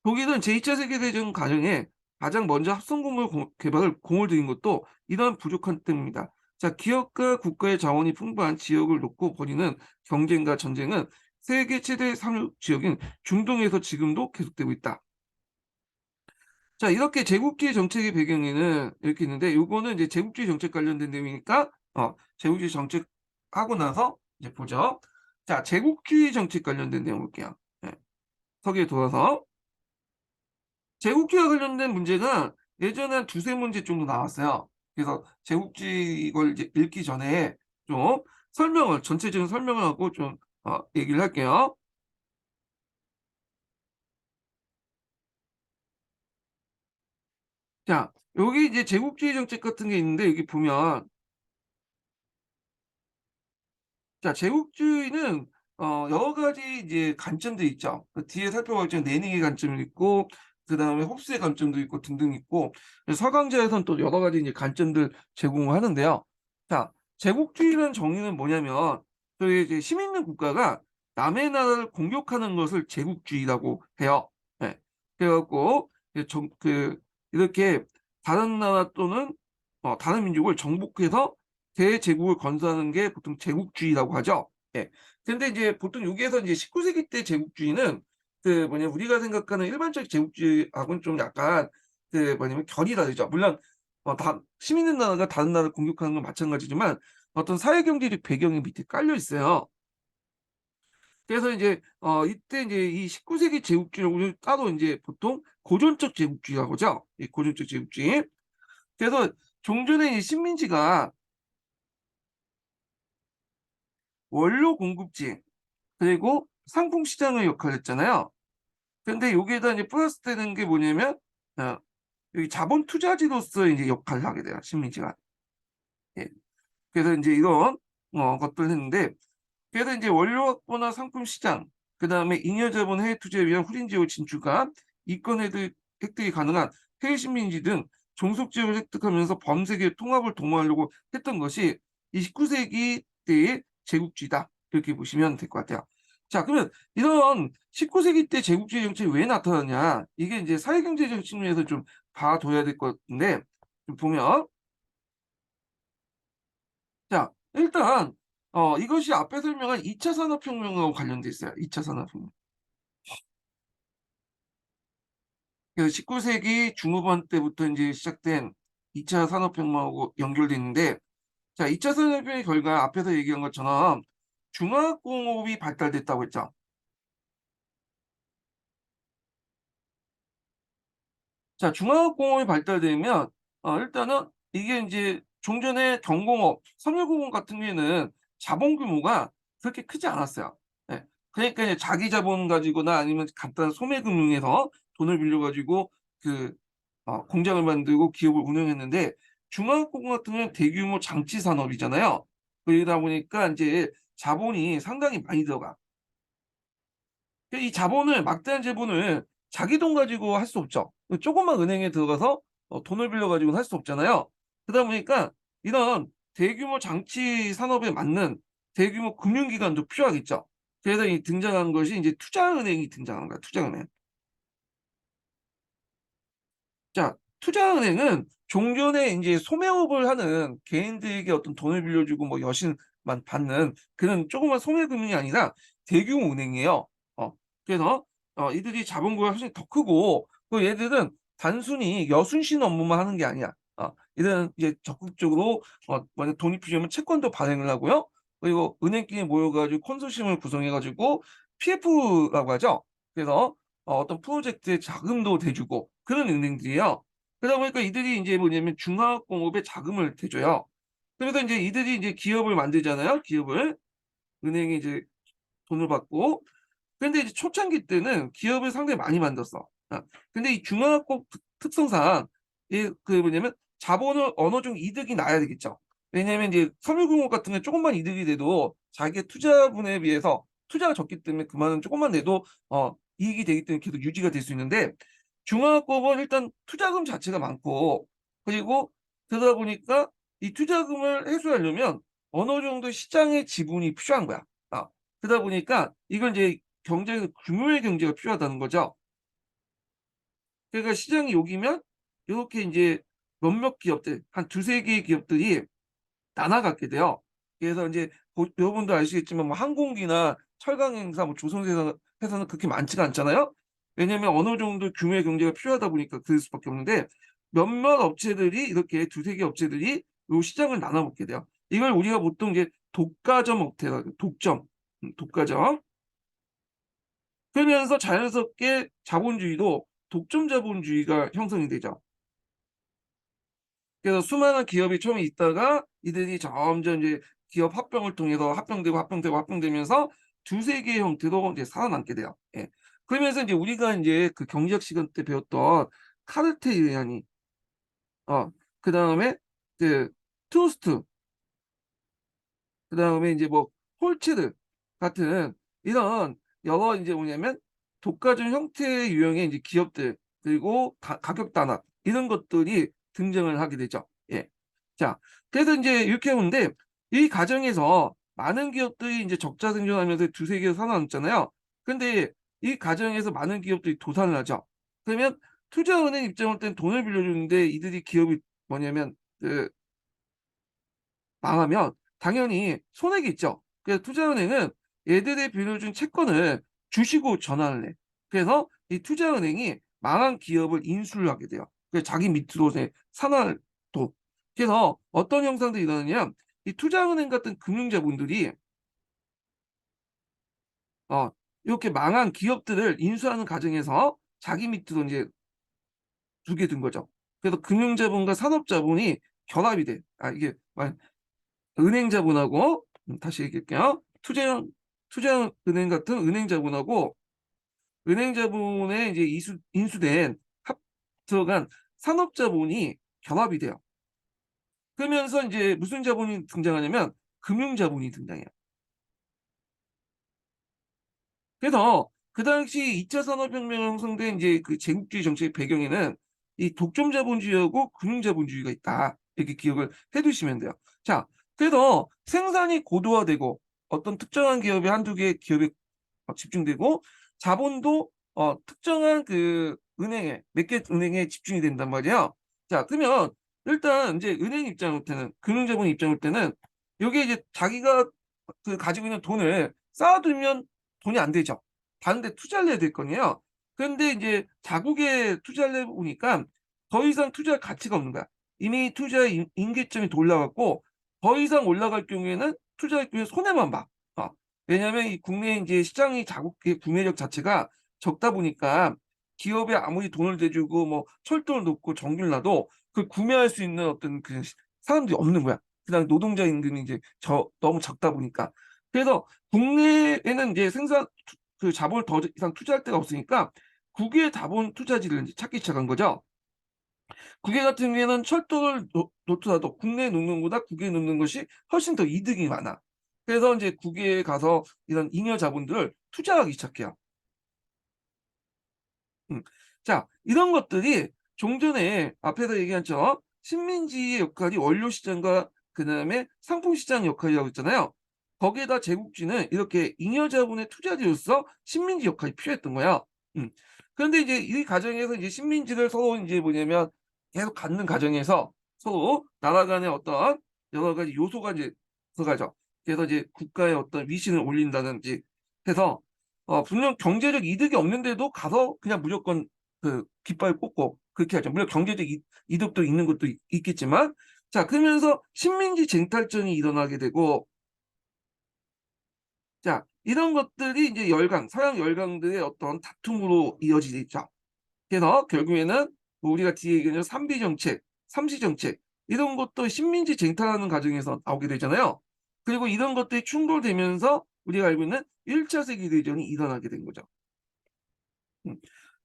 독일은 제2차 세계대전 과정에 가장 먼저 합성공을 개발을 공을 들인 것도 이러한 부족한 때문입니다. 자, 기업과 국가의 자원이 풍부한 지역을 놓고 벌이는 경쟁과 전쟁은 세계 최대 상륙 지역인 중동에서 지금도 계속되고 있다. 자, 이렇게 제국주의 정책의 배경에는 이렇게 있는데, 요거는 이제 제국주의 정책 관련된 내용이니까, 제국주의 정책 하고 나서 이제 보죠. 자, 제국주의 정책 관련된 내용 볼게요. 네. 서기에 돌아서. 제국주의와 관련된 문제가 예전에 한 두세 문제 정도 나왔어요. 그래서 제국주의 이걸 이제 읽기 전에 좀 전체적인 설명을 하고 좀 얘기를 할게요. 자, 여기 이제 제국주의 정책 같은 게 있는데 여기 보면 자, 제국주의는 여러 가지 이제 관점들이 있죠. 그 뒤에 살펴보겠지만 내능의 관점이 있고, 그 다음에 홉스의 관점도 있고 등등 있고, 서강제에서는 또 여러 가지 이제 관점들 제공을 하는데요. 자, 제국주의라는 정의는 뭐냐면, 저희 이제 힘 있는 국가가 남의 나라를 공격하는 것을 제국주의라고 해요. 네. 그래갖고 이렇게 다른 나라 또는 다른 민족을 정복해서 대제국을 건설하는 게 보통 제국주의라고 하죠. 예. 근데 이제 보통 여기에서 이제 19세기 때 제국주의는 그 뭐냐 우리가 생각하는 일반적 제국주의하고는 좀 약간 그 뭐냐면 결이 다르죠. 물론 다 시민 나라가 다른 나라를 공격하는 건 마찬가지지만 어떤 사회 경제적 배경이 밑에 깔려 있어요. 그래서 이제 이때 이제 이 19세기 제국주의를 따로 이제 보통 고전적 제국주의라고 하죠. 이 고전적 제국주의. 그래서 종전에 이 식민지가 원료 공급지 그리고 상품 시장의 역할을 했잖아요. 근데 여기에다 이제 플러스 되는 게 뭐냐면 어, 여기 자본 투자지로서 이제 역할을 하게 돼요. 식민지가. 예. 그래서 이제 이런 것들을 했는데 그래서 이제 원료 확보나 상품 시장 그다음에 잉여자본 해외 투자에 위한 후진 지역 진출과 이권 획득이 가능한 해외 식민지 등 종속 지역을 획득하면서 범세계 통합을 도모하려고 했던 것이 이 19세기 때의 제국주의다. 이렇게 보시면 될 것 같아요. 자, 그러면 이런 19세기 때 제국주의 정책이 왜 나타나냐? 이게 이제 사회경제적 측면에서 좀 봐둬야 될 것 같은데, 좀 보면, 자, 일단 이것이 앞에 설명한 2차 산업혁명하고 관련돼 있어요. 2차 산업혁명. 그래서 19세기 중후반 때부터 이제 시작된 2차 산업혁명하고 연결돼 있는데, 자, 2차 산업혁명의 결과 앞에서 얘기한 것처럼 중화학공업이 발달됐다고 했죠. 자, 중화학공업이 발달되면 일단은 이게 이제 종전의 경공업, 섬유공업 같은 경우에는 자본 규모가 그렇게 크지 않았어요. 예. 그러니까 이제 자기 자본 가지고나 아니면 간단한 소매금융에서 돈을 빌려가지고 그 공장을 만들고 기업을 운영했는데, 중화학공업 같은 경우는 대규모 장치 산업이잖아요. 그러다 보니까 이제 자본이 상당히 많이 들어가. 이 자본을 막대한 자본을 자기 돈 가지고 할 수 없죠. 조금만 은행에 들어가서 돈을 빌려 가지고는 할 수 없잖아요. 그러다 보니까 이런 대규모 장치 산업에 맞는 대규모 금융기관도 필요하겠죠. 그래서 이 등장한 것이 이제 투자은행이 등장한 거야, 투자은행. 자, 투자은행은 종전에 인제 소매업을 하는 개인들에게 어떤 돈을 빌려주고 뭐 여신만 받는 그런 조그만 소매금융이 아니라 대규모 은행이에요. 그래서 이들이 자본구가 훨씬 더 크고, 또 얘들은 단순히 여순신 업무만 하는 게 아니야. 이들은 이제 적극적으로 만약 돈이 필요하면 채권도 발행을 하고요. 그리고 은행끼리 모여 가지고 컨소시엄을 구성해 가지고 PF라고 하죠. 그래서 어떤 프로젝트에 자금도 대주고 그런 은행들이에요. 그러다 보니까 이들이 인제 뭐냐면 중화학공업에 자금을 대줘요. 그래서 인제 이들이 이제 기업을 만들잖아요, 기업을. 은행이 이제 돈을 받고. 근데 이제 초창기 때는 기업을 상당히 많이 만들었어. 근데 이 중화학공 특성상 뭐냐면 자본을 어느 정도 이득이 나야 되겠죠. 왜냐하면 이제 섬유공업 같은 경우는 쪼금만 이득이 돼도 자기의 투자분에 비해서 투자가 적기 때문에 그만은 쪼금만 내도 이익이 되기 때문에 계속 유지가 될 수 있는데, 중화학공업은 일단 투자금 자체가 많고, 그리고 그러다 보니까 이 투자금을 회수하려면 어느 정도 시장의 지분이 필요한 거야. 그러다 보니까 이걸 이제 경제에서 규모의 경제가 필요하다는 거죠. 그러니까 시장이 여기면 요렇게 인제 몇몇 기업들 한 두세 개의 기업들이 나눠 갖게 돼요. 그래서 인제 여러분도 아시겠지만 뭐 항공기나 철강행사, 뭐 조선회사 회사는 그렇게 많지가 않잖아요. 왜냐하면 어느 정도 규모의 경제가 필요하다 보니까 그럴 수밖에 없는데, 몇몇 업체들이 이렇게 두세 개 업체들이 요 시장을 나눠 먹게 돼요. 이걸 우리가 보통 이제 독과점 업태라 독점, 독과점. 그러면서 자연스럽게 자본주의도 독점 자본주의가 형성이 되죠. 그래서 수많은 기업이 처음에 있다가 이들이 점점 이제 기업 합병을 통해서 합병되고 합병되고 합병되면서 두세 개의 형태로 이제 살아남게 돼요. 예. 그러면서 인제 우리가 인제 그 경제학 시간 때 배웠던 카르텔이라니, 그다음에 그 트루스트, 그다음에 인제 뭐 홀츠드 같은 이런 여러 인제 뭐냐면 독과점 형태의 유형의 인제 기업들, 그리고 가격 단합 이런 것들이 등장을 하게 되죠. 예. 자, 그래서 인제 이렇게 보는데, 이 과정에서 많은 기업들이 인제 적자 생존하면서 두세 개가 살아남잖아요. 근데 이 과정에서 많은 기업들이 도산을 하죠. 그러면 투자은행 입장으로 땐 돈을 빌려주는데 이들이 기업이 뭐냐면 망하면 당연히 손해가 있죠. 그래서 투자은행은 얘들이 빌려준 채권을 주식으로 전환을 해. 그래서 이 투자은행이 망한 기업을 인수를 하게 돼요. 그래서 자기 밑으로 이제 산하를 둬. 그래서 어떤 현상들이 일어나냐면, 이 투자은행 같은 금융자본들이 이렇게 망한 기업들을 인수하는 과정에서 자기 밑으로 이제 두게 된 거죠. 그래서 금융자본과 산업자본이 결합이 돼. 이게 은행 자본하고, 다시 얘기할게요. 투자은행 같은 은행 자본하고 은행 자본에 이제 인수된 들어간 산업 자본이 결합이 돼요. 그러면서 인제 무슨 자본이 등장하냐면 금융 자본이 등장해요. 그래서 그 당시 2차 산업혁명 형성된 인제 그 제국주의 정책의 배경에는 이 독점 자본주의하고 금융 자본주의가 있다. 이렇게 기억을 해 두시면 돼요. 자, 그래서 생산이 고도화되고 어떤 특정한 기업에 한두 개의 기업에 집중되고, 자본도 특정한 그 은행에 몇 개 은행에 집중이 된단 말이에요. 자, 그러면 일단 인제 은행 입장일 때는, 금융자본 입장일 때는 요게 이제 자기가 가지고 있는 돈을 쌓아두면 돈이 안 되죠. 다른 데 투자를 해야 될 거 아니에요. 그런데 이제 자국에 투자를 해 보니까 더 이상 투자할 가치가 없는 거야. 이미 투자의 임계점이 올라갔고 더 이상 올라갈 경우에는 투자할 경우에 손해만 봐. 왜냐하면 이 국내 인제 시장이 자국의 구매력 자체가 적다 보니까 기업에 아무리 돈을 대주고 뭐 철도를 놓고 전기를 놔도 그걸 구매할 수 있는 어떤 그 사람들이 없는 거야. 그다음에 노동자 임금이 이제 너무 적다 보니까. 그래서 국내에는 이제 생산 자본을 더 이상 투자할 데가 없으니까 국외 자본 투자지를 이제 찾기 시작한 거죠. 국외 같은 경우에는 철도를 놓더라도 국내에 놓는 것보다 국외에 놓는 것이 훨씬 더 이득이 많아. 그래서 인제 국외에 가서 이런 잉여 자본들을 투자하기 시작해요. 음. 자, 이런 것들이 종전에 앞에서 얘기한 것처럼 식민지의 역할이 원료 시장과 그다음에 상품 시장 역할이라고 했잖아요. 거기에다 제국주의는 이렇게 잉여 자본의 투자지로서 식민지 역할이 필요했던 거야. 음. 그런데 이제 이 과정에서 이제 식민지를 서로 인제 뭐냐면 계속 갖는 과정에서 서로 나라 간의 어떤 여러 가지 요소가 이제 들어가죠. 그래서 이제 국가의 어떤 위신을 올린다든지 해서 분명 경제적 이득이 없는데도 가서 그냥 무조건 깃발 꽂고 그렇게 하죠. 물론 경제적 이득도 있는 것도 있겠지만, 자, 그러면서 식민지 쟁탈전이 일어나게 되고, 자, 이런 것들이 이제 서양 열강들의 어떤 다툼으로 이어지죠. 그래서 결국에는 뭐 우리가 뒤에 얘기하는 삼비 정책, 삼시 정책 이런 것도 식민지 쟁탈하는 과정에서 나오게 되잖아요. 그리고 이런 것들이 충돌되면서 우리가 알고 있는 1차 세계 대전이 일어나게 된 거죠. 음.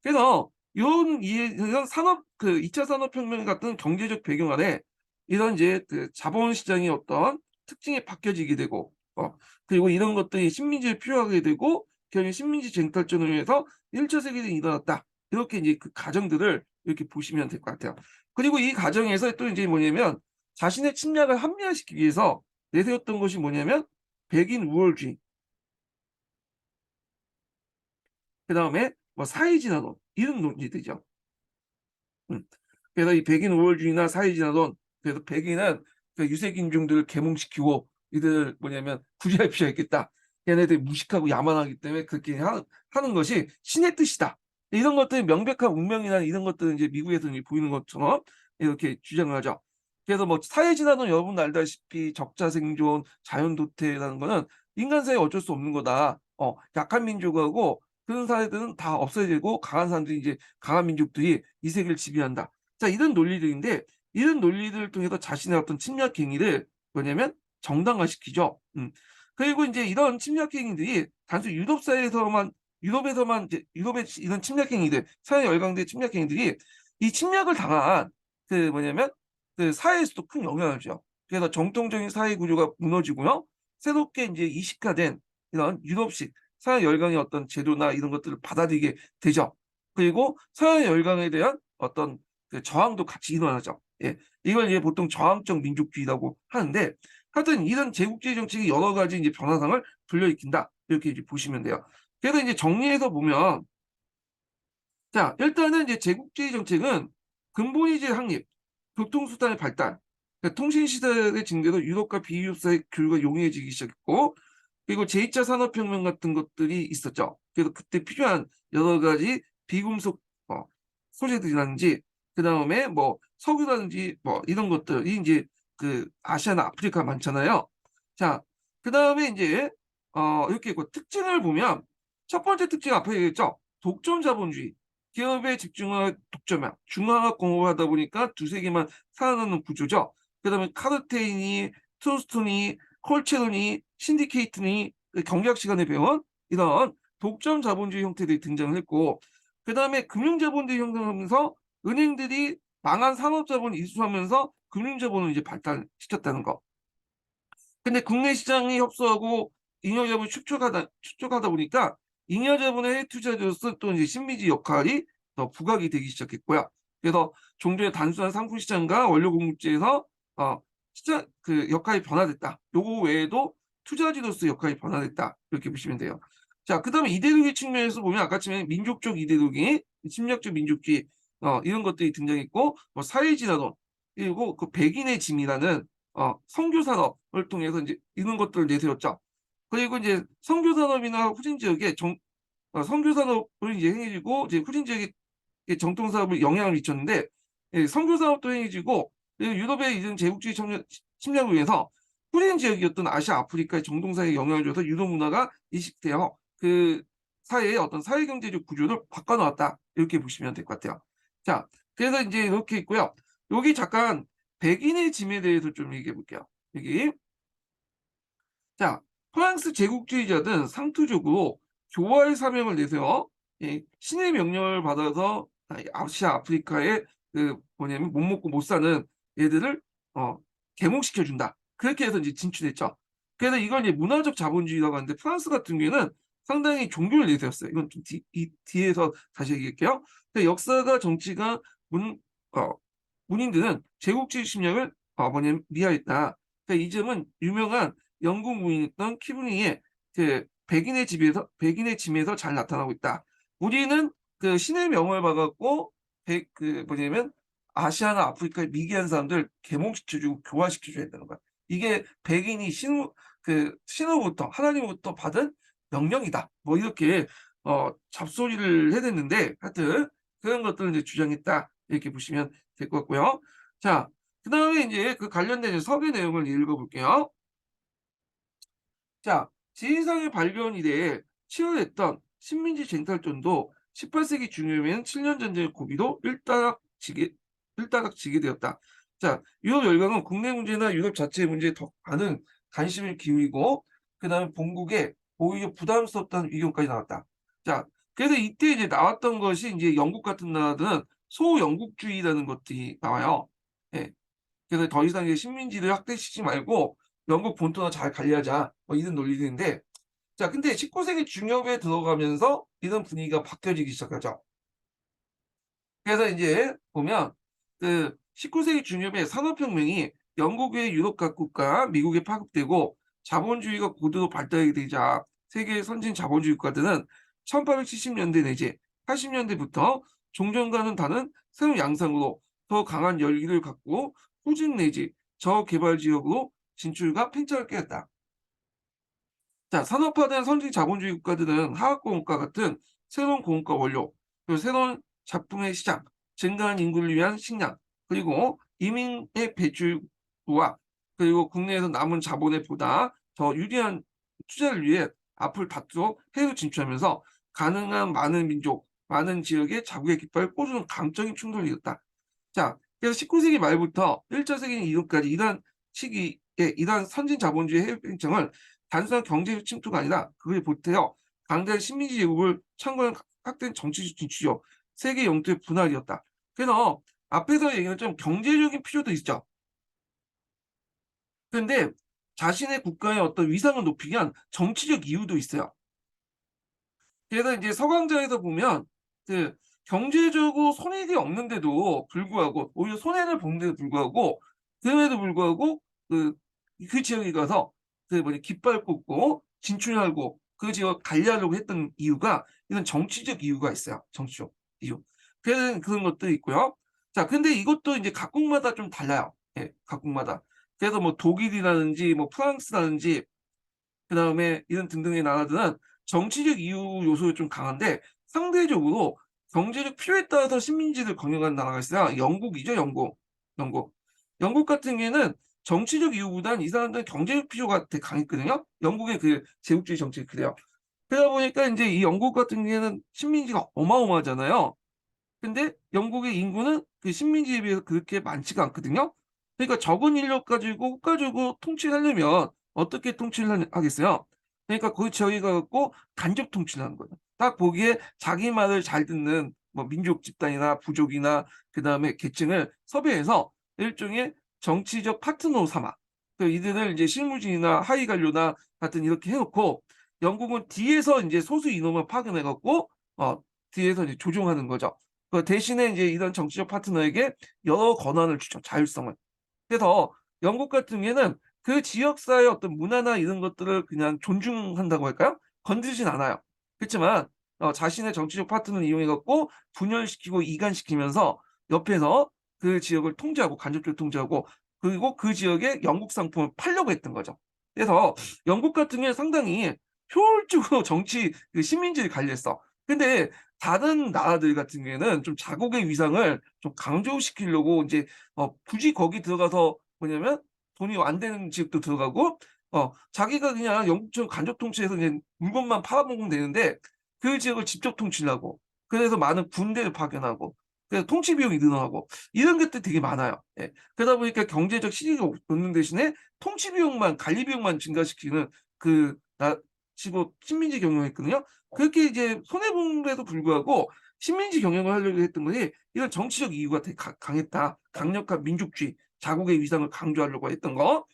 그래서 이런 산업 2차 산업혁명 같은 경제적 배경 아래 이런 이제 자본 시장의 어떤 특징이 바뀌어지게 되고 그리고 이런 것들이 식민지를 필요하게 되고 결국 식민지 쟁탈전을 위해서 1차 세계대전이 일어났다. 이렇게 이제 그 과정들을 이렇게 보시면 될 것 같아요. 그리고 이 과정에서 또 인제 뭐냐면 자신의 침략을 합리화시키기 위해서 내세웠던 것이 뭐냐면 백인 우월주의, 그다음에 뭐 사회진화론 이런 논리들이죠. 음. 그래서 이 백인 우월주의나 사회진화론, 그래서 백인은 유색인종들을 계몽시키고 이들을 뭐냐면 구제할 필요가 있겠다. 얘네들이 무식하고 야만하기 때문에 그렇게 하는 것이 신의 뜻이다. 이런 것들이 명백한 운명이나 이런 것들은 이제 미국에서 이제 보이는 것처럼 이렇게 주장을 하죠. 그래서 뭐 사회진화론 여러분 알다시피 적자생존, 자연도태라는 거는 인간 사회에 어쩔 수 없는 거다. 약한 민족하고 그런 사회들은 다 없어야 되고 강한 사람들이 이제 강한 민족들이 이 세계를 지배한다. 자, 이런 논리들인데 이런 논리들을 통해서 자신의 어떤 침략 행위를 뭐냐면 정당화시키죠. 그리고 인제 이런 침략 행위들이 단순히 유럽에서만 이제 유럽의 이런 침략 행위들, 서양 열강들의 침략 행위들이 이 침략을 당한 뭐냐면 사회에서도 큰 영향을 줘요. 그래서 정통적인 사회 구조가 무너지고요. 새롭게 인제 이식화된 이런 유럽식 서양 열강의 어떤 제도나 이런 것들을 받아들이게 되죠. 그리고 서양 열강에 대한 어떤 저항도 같이 일어나죠. 예. 이걸 이제 보통 저항적 민족주의라고 하는데, 하여튼 이런 제국주의 정책이 여러 가지 이제 변화상을 불러일으킨다. 이렇게 이제 보시면 돼요. 그래서 이제 정리해서 보면, 자, 일단은 이제 제국주의 정책은 근본이제 확립, 교통수단의 발달, 통신 시설의 증대로 유럽과 비유럽 사이 교류가 용이해지기 시작했고, 그리고 제2차 산업혁명 같은 것들이 있었죠. 그래서 그때 필요한 여러 가지 비금속 소재들이라든지 그다음에 뭐 석유라든지 뭐 이런 것들이 인제 아시아나 아프리카 많잖아요. 자, 그다음에 인제 이렇게 특징을 보면 첫 번째 특징 앞에 얘기했죠. 독점 자본주의. 기업에 집중한 독점화, 중화학 공업을 하다 보니까 두세 개만 살아남는 구조죠. 그다음에 카르텔이니 트러스트니 콜체로니 신디케이트니 경제학 시간에 배운 이런 독점 자본주의 형태들이 등장을 했고, 그다음에 금융 자본주의 형성하면서 은행들이 망한 산업 자본을 이수하면서 금융 자본을 이제 발달시켰다는 거. 근데 국내 시장이 협소하고 잉여 자본을 축적하다 보니까 잉여 자본의 해외 투자자로서 또 이제 식민지 역할이 더 부각이 되기 시작했고요. 그래서 종전의 단순한 상품 시장과 원료 공급지에서 시장 역할이 변화됐다. 요거 외에도 투자지로서의 역할이 변화됐다. 이렇게 보시면 돼요. 자, 그다음에 이데올로기 측면에서 보면 아까처럼 민족적 이데올로기, 침략적 민족주의 이런 것들이 등장했고, 뭐 사회진화론, 그리고 백인의 짐이라는 선교 산업을 통해서 이제 이런 것들을 내세웠죠. 그리고 이제 선교 산업이나 후진 지역에 선교 산업을 이제 행해지고 이제 후진 지역에 정통 사업을 영향을 미쳤는데, 예, 선교 사업도 행해지고 유럽의 이런 제국주의 침략을 위해서 후진 지역이었던 아시아, 아프리카의 정통사에 영향을 줘서 유럽 문화가 이식되어 그 사회의 어떤 사회 경제적 구조를 바꿔놓았다, 이렇게 보시면 될 것 같아요. 자, 그래서 이제 이렇게 있고요. 여기 잠깐 백인의 짐에 대해서 좀 얘기해 볼게요. 여기, 자, 프랑스 제국주의자들은 상투적으로 교화의 사명을 내세워, 예, 신의 명령을 받아서 아시아, 아프리카에 그 뭐냐면 못 먹고 못 사는 얘들을 계몽시켜 준다, 그렇게 해서 이제 진출했죠. 그래서 이걸 이제 문화적 자본주의라고 하는데, 프랑스 같은 경우에는 상당히 종교를 내세웠어요. 이건 좀 뒤에서 다시 얘기할게요. 근데 역사가, 정치가, 어, 문인들은 제국주의 심리학을 뭐냐면 미화했다. 그러니까 이 점은 유명한 영국 무인이었던 키브닝의 그 백인의 짐에서 잘 나타나고 있다. 우리는 그 신의 명을 받았고, 그 뭐냐면 아시아나 아프리카의 미개한 사람들 계몽시켜주고 교화시켜줘야 된다는 거야. 이게 백인이 신으로부터, 하나님으로부터 받은 명령이다, 뭐 이렇게 잡소리를 해댔는데, 하여튼 그런 것들을 이제 주장했다, 이렇게 보시면 될 것 같고요. 자, 그 다음에 이제 그 관련된 서계 내용을 읽어볼게요. 자, 지리상의 발견 이래에 치열했던 식민지 쟁탈전도 18세기 중요면 7년 전쟁의 고비도 일단락지게 되었다. 자, 유럽 열강은 국내 문제나 유럽 자체의 문제에 더 많은 관심을 기울이고, 그 다음에 본국에 오히려 부담스럽다는 의견까지 나왔다. 자, 그래서 이때 이제 나왔던 것이, 이제 영국 같은 나라들은 소영국주의라는 것들이 나와요. 예. 그래서 더 이상 이제 식민지를 확대시키지 말고 영국 본토나 잘 관리하자, 뭐 이런 논리인데, 자, 근데 19세기 중엽에 들어가면서 이런 분위기가 바뀌어지기 시작하죠. 그래서 이제 보면 그 19세기 중엽에 산업혁명이 영국의 유럽 각국과 미국에 파급되고 자본주의가 고도로 발달하게 되자 세계 선진 자본주의 국가들은 1870년대 내지 80년대부터 종전과는 다른 새로운 양상으로 더 강한 열기를 갖고 후진 내지 저개발 지역으로 진출과 팽창을 깨웠다. 자, 산업화된 선진 자본주의 국가들은 화학공업과 같은 새로운 공업과 원료, 그리고 새로운 작품의 시장, 증가한 인구를 위한 식량, 그리고 이민의 배출과, 그리고 국내에서 남은 자본에 보다 더 유리한 투자를 위해 앞을 다투어 해외로 진출하면서 가능한 많은 민족, 많은 지역의 자국의 깃발을 꽂는 강적인 충돌이 있었다. 자, 그래서 19세기 말부터 1차 세기 이후까지 이러한 시기에 이러한 선진 자본주의 해외 팽창을 단순한 경제적 침투가 아니라 그걸 보태어 강대한 식민지 제국을 창건한 확대된 정치적 진출이요, 세계 영토의 분할이었다. 그래서 앞에서 얘기한 좀 경제적인 필요도 있죠. 그런데 자신의 국가의 어떤 위상을 높이기 위한 정치적 이유도 있어요. 그래서 이제 서강자에서 보면 그 경제적으로 손해가 없는데도 불구하고, 오히려 손해를 보는데도 불구하고, 그럼에도 불구하고 그 지역에 가서 깃발 꽂고 진출하고 그 지역 관리하려고 했던 이유가, 이런 정치적 이유가 있어요. 정치적 이유. 그래서 그런 것도 있고요. 자, 근데 이것도 이제 각국마다 좀 달라요. 예, 각국마다. 그래서 뭐 독일이라든지 뭐 프랑스라든지 그다음에 이런 등등의 나라들은 정치적 이유 요소가 좀 강한데, 상대적으로 경제적 필요에 따라서 식민지를 강력한 나라가 있어요. 영국이죠, 영국. 영국. 영국 같은 경우에는 정치적 이유보다는 이 사람들은 경제적 필요가 되게 강했거든요. 영국의 그 제국주의 정책이 그래요. 그러다 보니까 이제 이 영국 같은 경우에는 식민지가 어마어마하잖아요. 근데 영국의 인구는 그 식민지에 비해서 그렇게 많지가 않거든요. 그러니까 적은 인력 가지고 국가적으로 통치를 하려면 어떻게 통치를 하겠어요? 그러니까 그 지역에 갖고 간접 통치를 하는 거예요. 딱 보기에 자기 말을 잘 듣는 뭐 민족 집단이나 부족이나 그 다음에 계층을 섭외해서 일종의 정치적 파트너 삼아 이들을 이제 실무진이나 하위 관료나 같은 이렇게 해놓고, 영국은 뒤에서 이제 소수 인원만 파견해갖고 뒤에서 이제 조종하는 거죠. 그 대신에 이제 이런 정치적 파트너에게 여러 권한을 주죠. 자율성을. 그래서 영국 같은 경우에는 그 지역사의 어떤 문화나 이런 것들을 그냥 존중한다고 할까요? 건드리진 않아요. 그렇지만 자신의 정치적 파트너를 이용해 갖고 분열시키고 이간시키면서 옆에서 그 지역을 통제하고 간접적으로 통제하고, 그리고 그 지역에 영국 상품을 팔려고 했던 거죠. 그래서 영국 같은 경우에 상당히 효율적으로 정치 그 식민지를 관리했어. 근데 다른 나라들 같은 경우에는 좀 자국의 위상을 좀 강조시키려고 이제 굳이 거기 들어가서 뭐냐면 돈이 안 되는 지역도 들어가고 자기가 그냥 영국처럼 간접 통치해서 그냥 물건만 팔아먹으면 되는데 그 지역을 직접 통치하고 그래서 많은 군대를 파견하고 그래서 통치 비용이 늘어나고 이런 것들이 되게 많아요. 예. 그러다 보니까 경제적 실익이 없는 대신에 통치 비용만 관리 비용만 증가시키는 그 시고 식민지 경영을 했거든요. 그렇게 이제 손해 본데도 불구하고 식민지 경영을 하려고 했던 것이 이런 정치적 이유가 되게 강했다. 강력한 민족주의, 자국의 위상을 강조하려고 했던 거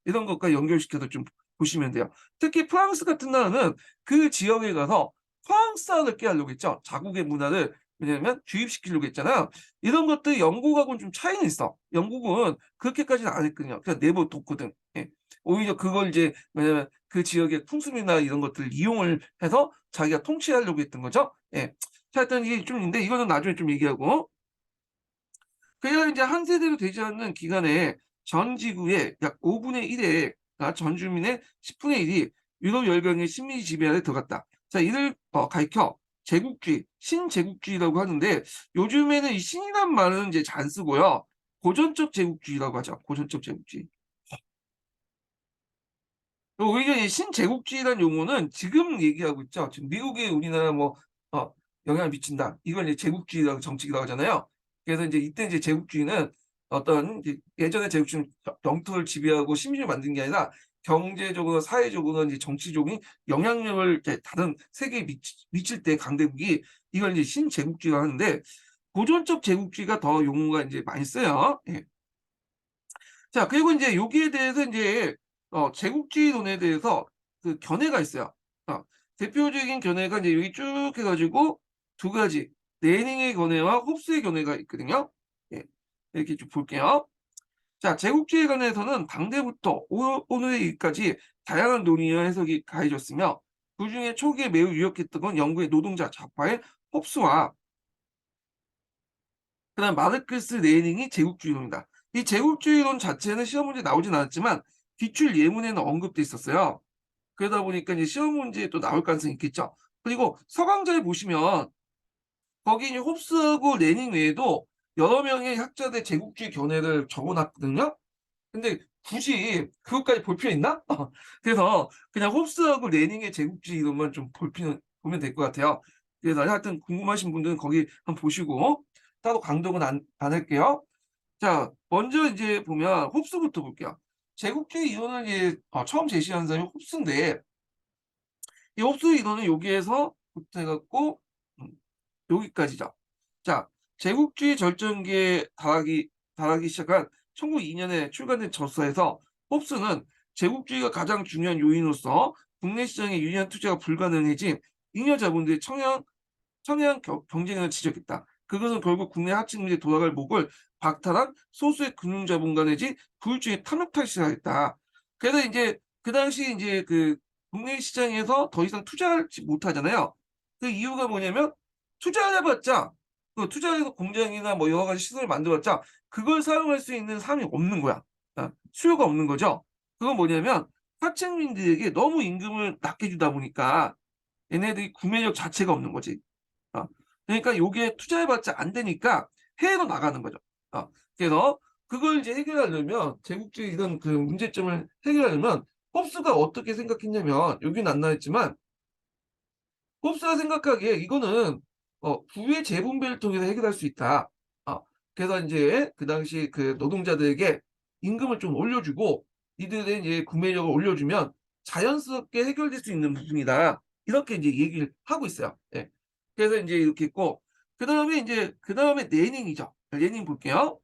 이런 것과 연결시켜서 좀 보시면 돼요. 특히 프랑스 같은 나라는 그 지역에 가서 프랑스어를 깨하려고 했죠. 자국의 문화를 왜냐하면 주입시키려고 했잖아요. 이런 것들이 영국하고는 좀 차이는 있어. 영국은 그렇게까지는 안 했거든요. 그냥 내버려뒀거든. 예. 오히려 그걸 이제 왜냐면 그 지역의 풍습이나 이런 것들을 이용을 해서 자기가 통치하려고 했던 거죠. 예. 자, 하여튼 이게 좀 있는데 이거는 나중에 좀 얘기하고. 그래야 이제 한 세대도 되지 않는 기간에 전 지구의 약 5분의 1에 전 주민의 10분의 1이 유럽 열강의 식민지 지배 아래 들어갔다. 자, 이를 가리켜 제국주의, 신제국주의라고 하는데 요즘에는 이 신이란 말은 이제 잘 안 쓰고요. 고전적 제국주의라고 하죠. 고전적 제국주의. 오히려 이 신제국주의라는 용어는 지금 얘기하고 있죠. 지금 미국이 우리나라 뭐 영향을 미친다. 이걸 이제 제국주의라고 정치기라고 하잖아요. 그래서 이제 이때 이제 제국주의는 어떤 이제 예전에 제국주의는 영토를 지배하고 식민지를 만든 게 아니라 경제적으로 사회적으로 이제 정치적인 영향력을 이제 다른 세계에 미칠 때 강대국이 이걸 이제 신제국주의라고 하는데 고전적 제국주의가 더 용어가 이제 많이 써요. 예. 자, 그리고 이제 여기에 대해서 이제 제국주의론에 대해서 그 견해가 있어요. 어, 대표적인 견해가 이제 여기 쭉 해가지고 두 가지 레닝의 견해와 홉스의 견해가 있거든요. 예, 이렇게 쭉 볼게요. 자, 제국주의 관해에서는 당대부터 오늘의 일까지 다양한 논의와 해석이 가해졌으며 그중에 초기에 매우 유력했던 건 영국의 노동자 좌파의 홉스와 그다음 마르크스 레닝이 제국주의론이다. 이 제국주의론 자체는 시험 문제에 나오진 않았지만 기출 예문에는 언급돼 있었어요. 그러다 보니까 이제 시험 문제에 또 나올 가능성이 있겠죠. 그리고 서강자에 보시면 거기 이제 홉스하고 레닝 외에도 여러 명의 학자들 제국주의 견해를 적어놨거든요. 근데 굳이 그것까지 볼 필요 있나? 그래서 그냥 홉스하고 레닝의 제국주의 이론만 좀 보면 될 것 같아요. 그래서 하여튼 궁금하신 분들은 거기 한번 보시고 따로 강독은 안 할게요. 자, 먼저 이제 보면 홉스부터 볼게요. 제국주의 이론을 이제 처음 제시한 사람이 홉스인데 이 홉스 이론은 여기에서부터 해갖고 음, 여기까지죠. 자, 제국주의 절정기에 달하기 시작한 1902년에 출간된 저서에서 홉스는 제국주의가 가장 중요한 요인으로서 국내 시장에 유리한 투자가 불가능해진 잉여 자본들의 청약 경쟁을 지적했다. 그것은 결국 국내 하층민에 돌아갈 목을 박탈한 소수의 금융자본가 내지 부유층의 탐욕 탈시를 하겠다. 그래서 이제 그 당시 이제 그 국내 시장에서 더 이상 투자하지 못하잖아요. 그 이유가 뭐냐면 투자해봤자 그 투자해서 공장이나 뭐 여러 가지 시설을 만들었자 그걸 사용할 수 있는 사람이 없는 거야. 수요가 없는 거죠. 그건 뭐냐면 하층민들에게 너무 임금을 낮게 주다 보니까 얘네들이 구매력 자체가 없는 거지. 그러니까 요게 투자해봤자 안 되니까 해외로 나가는 거죠. 그래서 그걸 이제 해결하려면 제국주의 이런 그 문제점을 해결하려면 홉스가 어떻게 생각했냐면 여기는 안 나왔지만 홉스가 생각하기에 이거는 부의 재분배를 통해서 해결할 수 있다. 그래서 이제 그 당시 그 노동자들에게 임금을 좀 올려주고 이들의 이제 구매력을 올려주면 자연스럽게 해결될 수 있는 부분이다. 이렇게 이제 얘기를 하고 있어요. 예. 그래서 이제 이렇게 있고 그 다음에 레닝이죠. 레닝 볼게요.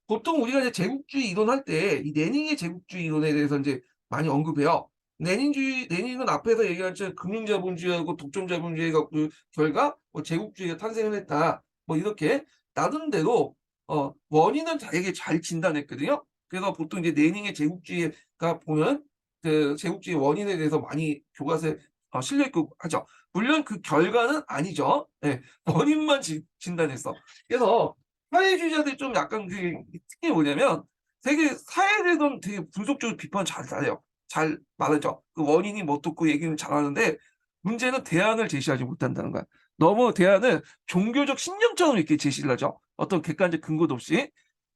보통 우리가 이제 제국주의 이론할 때 이 레닝의 제국주의 이론에 대해서 이제 많이 언급해요. 레닌은 앞에서 얘기한 것처럼 금융자본주의하고 독점자본주의 그 결과 뭐 제국주의가 탄생을 했다. 뭐 이렇게 나름대로 원인은 되게 잘 진단했거든요. 그래서 보통 이제 레닝의 제국주의가 보면 그 제국주의 원인에 대해서 많이 교과서에 실려 있고 하죠. 물론 그 결과는 아니죠. 네, 원인만 진단했어. 그래서 사회주의자들이 좀 약간 그 특징이 뭐냐면 되게 사회에 대해서는 되게 분석적으로 비판 잘 잘해요. 잘 말하죠. 그 원인이 뭐 어떻고 얘기는 잘하는데 문제는 대안을 제시하지 못한다는 거야. 너무 대안을 종교적 신념처럼 이렇게 제시를 하죠. 어떤 객관적 근거도 없이.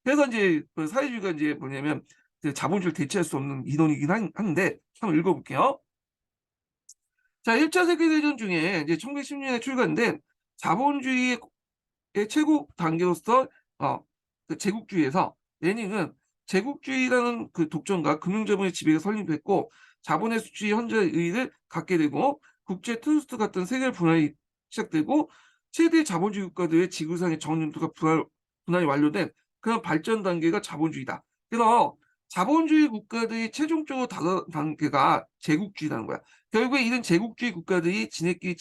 그래서 이제 그 사회주의가 이제 뭐냐면 그 자본주의를 대체할 수 없는 이론이긴 한데 한번 읽어볼게요. 자, 1차 세계대전 중에 이제 1910년에 출간된 자본주의의 최고 단계로서 어, 그 제국주의에서 레닌은 제국주의라는 그 독점과 금융자본의 지배가 설립했고 자본의 수출이 현저의를 갖게 되고 국제 트러스트 같은 세계 분할이 시작되고 최대 자본주의 국가들의 지구상의 정윤도가 분할이 완료된 그런 발전 단계가 자본주의다. 그래서 자본주의 국가들이 최종적으로 다른 단계가 제국주의라는 거야. 결국에 이런 제국주의 국가들이 지네끼리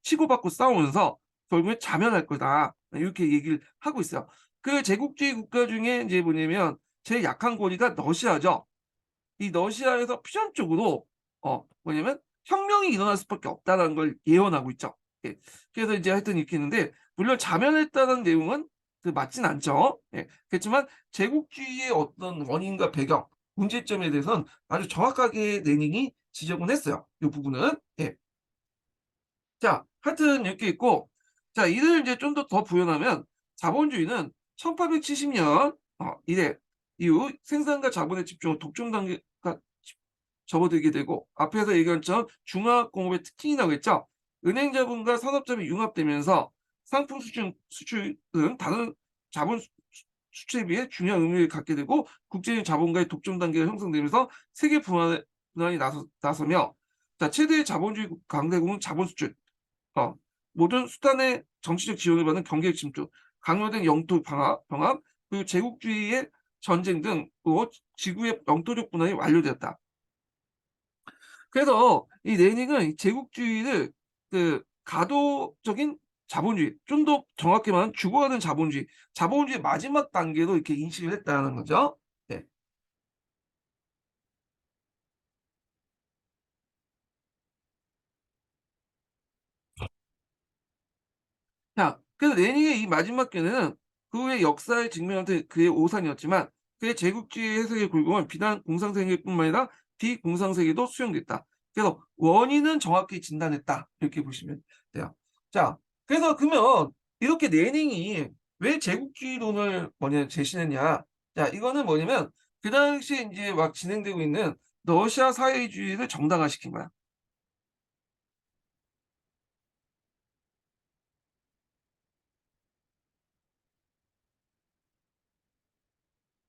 치고받고 싸우면서 결국에 자멸할 거다. 이렇게 얘기를 하고 있어요. 그 제국주의 국가 중에 이제 뭐냐면 제일 약한 고리가 러시아죠. 이 러시아에서 필연적으로 뭐냐면 혁명이 일어날 수밖에 없다는 걸 예언하고 있죠. 예. 그래서 이제 하여튼 이렇게 있는데 물론 자멸했다는 내용은 그 맞진 않죠. 예. 그렇지만 제국주의의 어떤 원인과 배경, 문제점에 대해서는 아주 정확하게 레닌이 지적은 했어요. 이 부분은. 예. 자, 하여튼 이렇게 있고, 자, 이를 이제 좀 더 부연하면 자본주의는 1870년 이래 이후 생산과 자본의 집중은 독점 단계가 접어들게 되고 앞에서 얘기한 것처럼 중화공업의 특징이라고 했죠. 은행 자본과 산업 자본이 융합되면서 상품 수출은 다른 자본 수출에 비해 중요한 의미를 갖게 되고 국제적인 자본가의 독점 단계가 형성되면서 세계 분할이 나서며 자, 최대의 자본주의 강대국은 자본 수출 어, 모든 수단의 정치적 지원을 받는 경계 침투, 강요된 영토 병합, 그리고 제국주의의 전쟁 등으로 지구의 영토적 분할이 완료되었다. 그래서 이 레닌은 제국주의를 그 가도적인 자본주의, 좀 더 정확히 말하면 죽어가는 자본주의, 자본주의의 마지막 단계로 이렇게 인식을 했다는 거죠. 네. 자, 그래서 레닌의 이 마지막 견해는 그 후의 역사에 증명한 그의 오산이었지만 그의 제국주의 해석의 굴곡은 비단 공상세계뿐만 아니라 비공상세계도 수용됐다. 그래서 원인은 정확히 진단했다. 이렇게 보시면 돼요. 자, 그래서 그러면 이렇게 레닌이 왜 제국주의론을 뭐냐 제시했냐? 자, 이거는 뭐냐면 그 당시에 이제 막 진행되고 있는 러시아 사회주의를 정당화시킨 거야.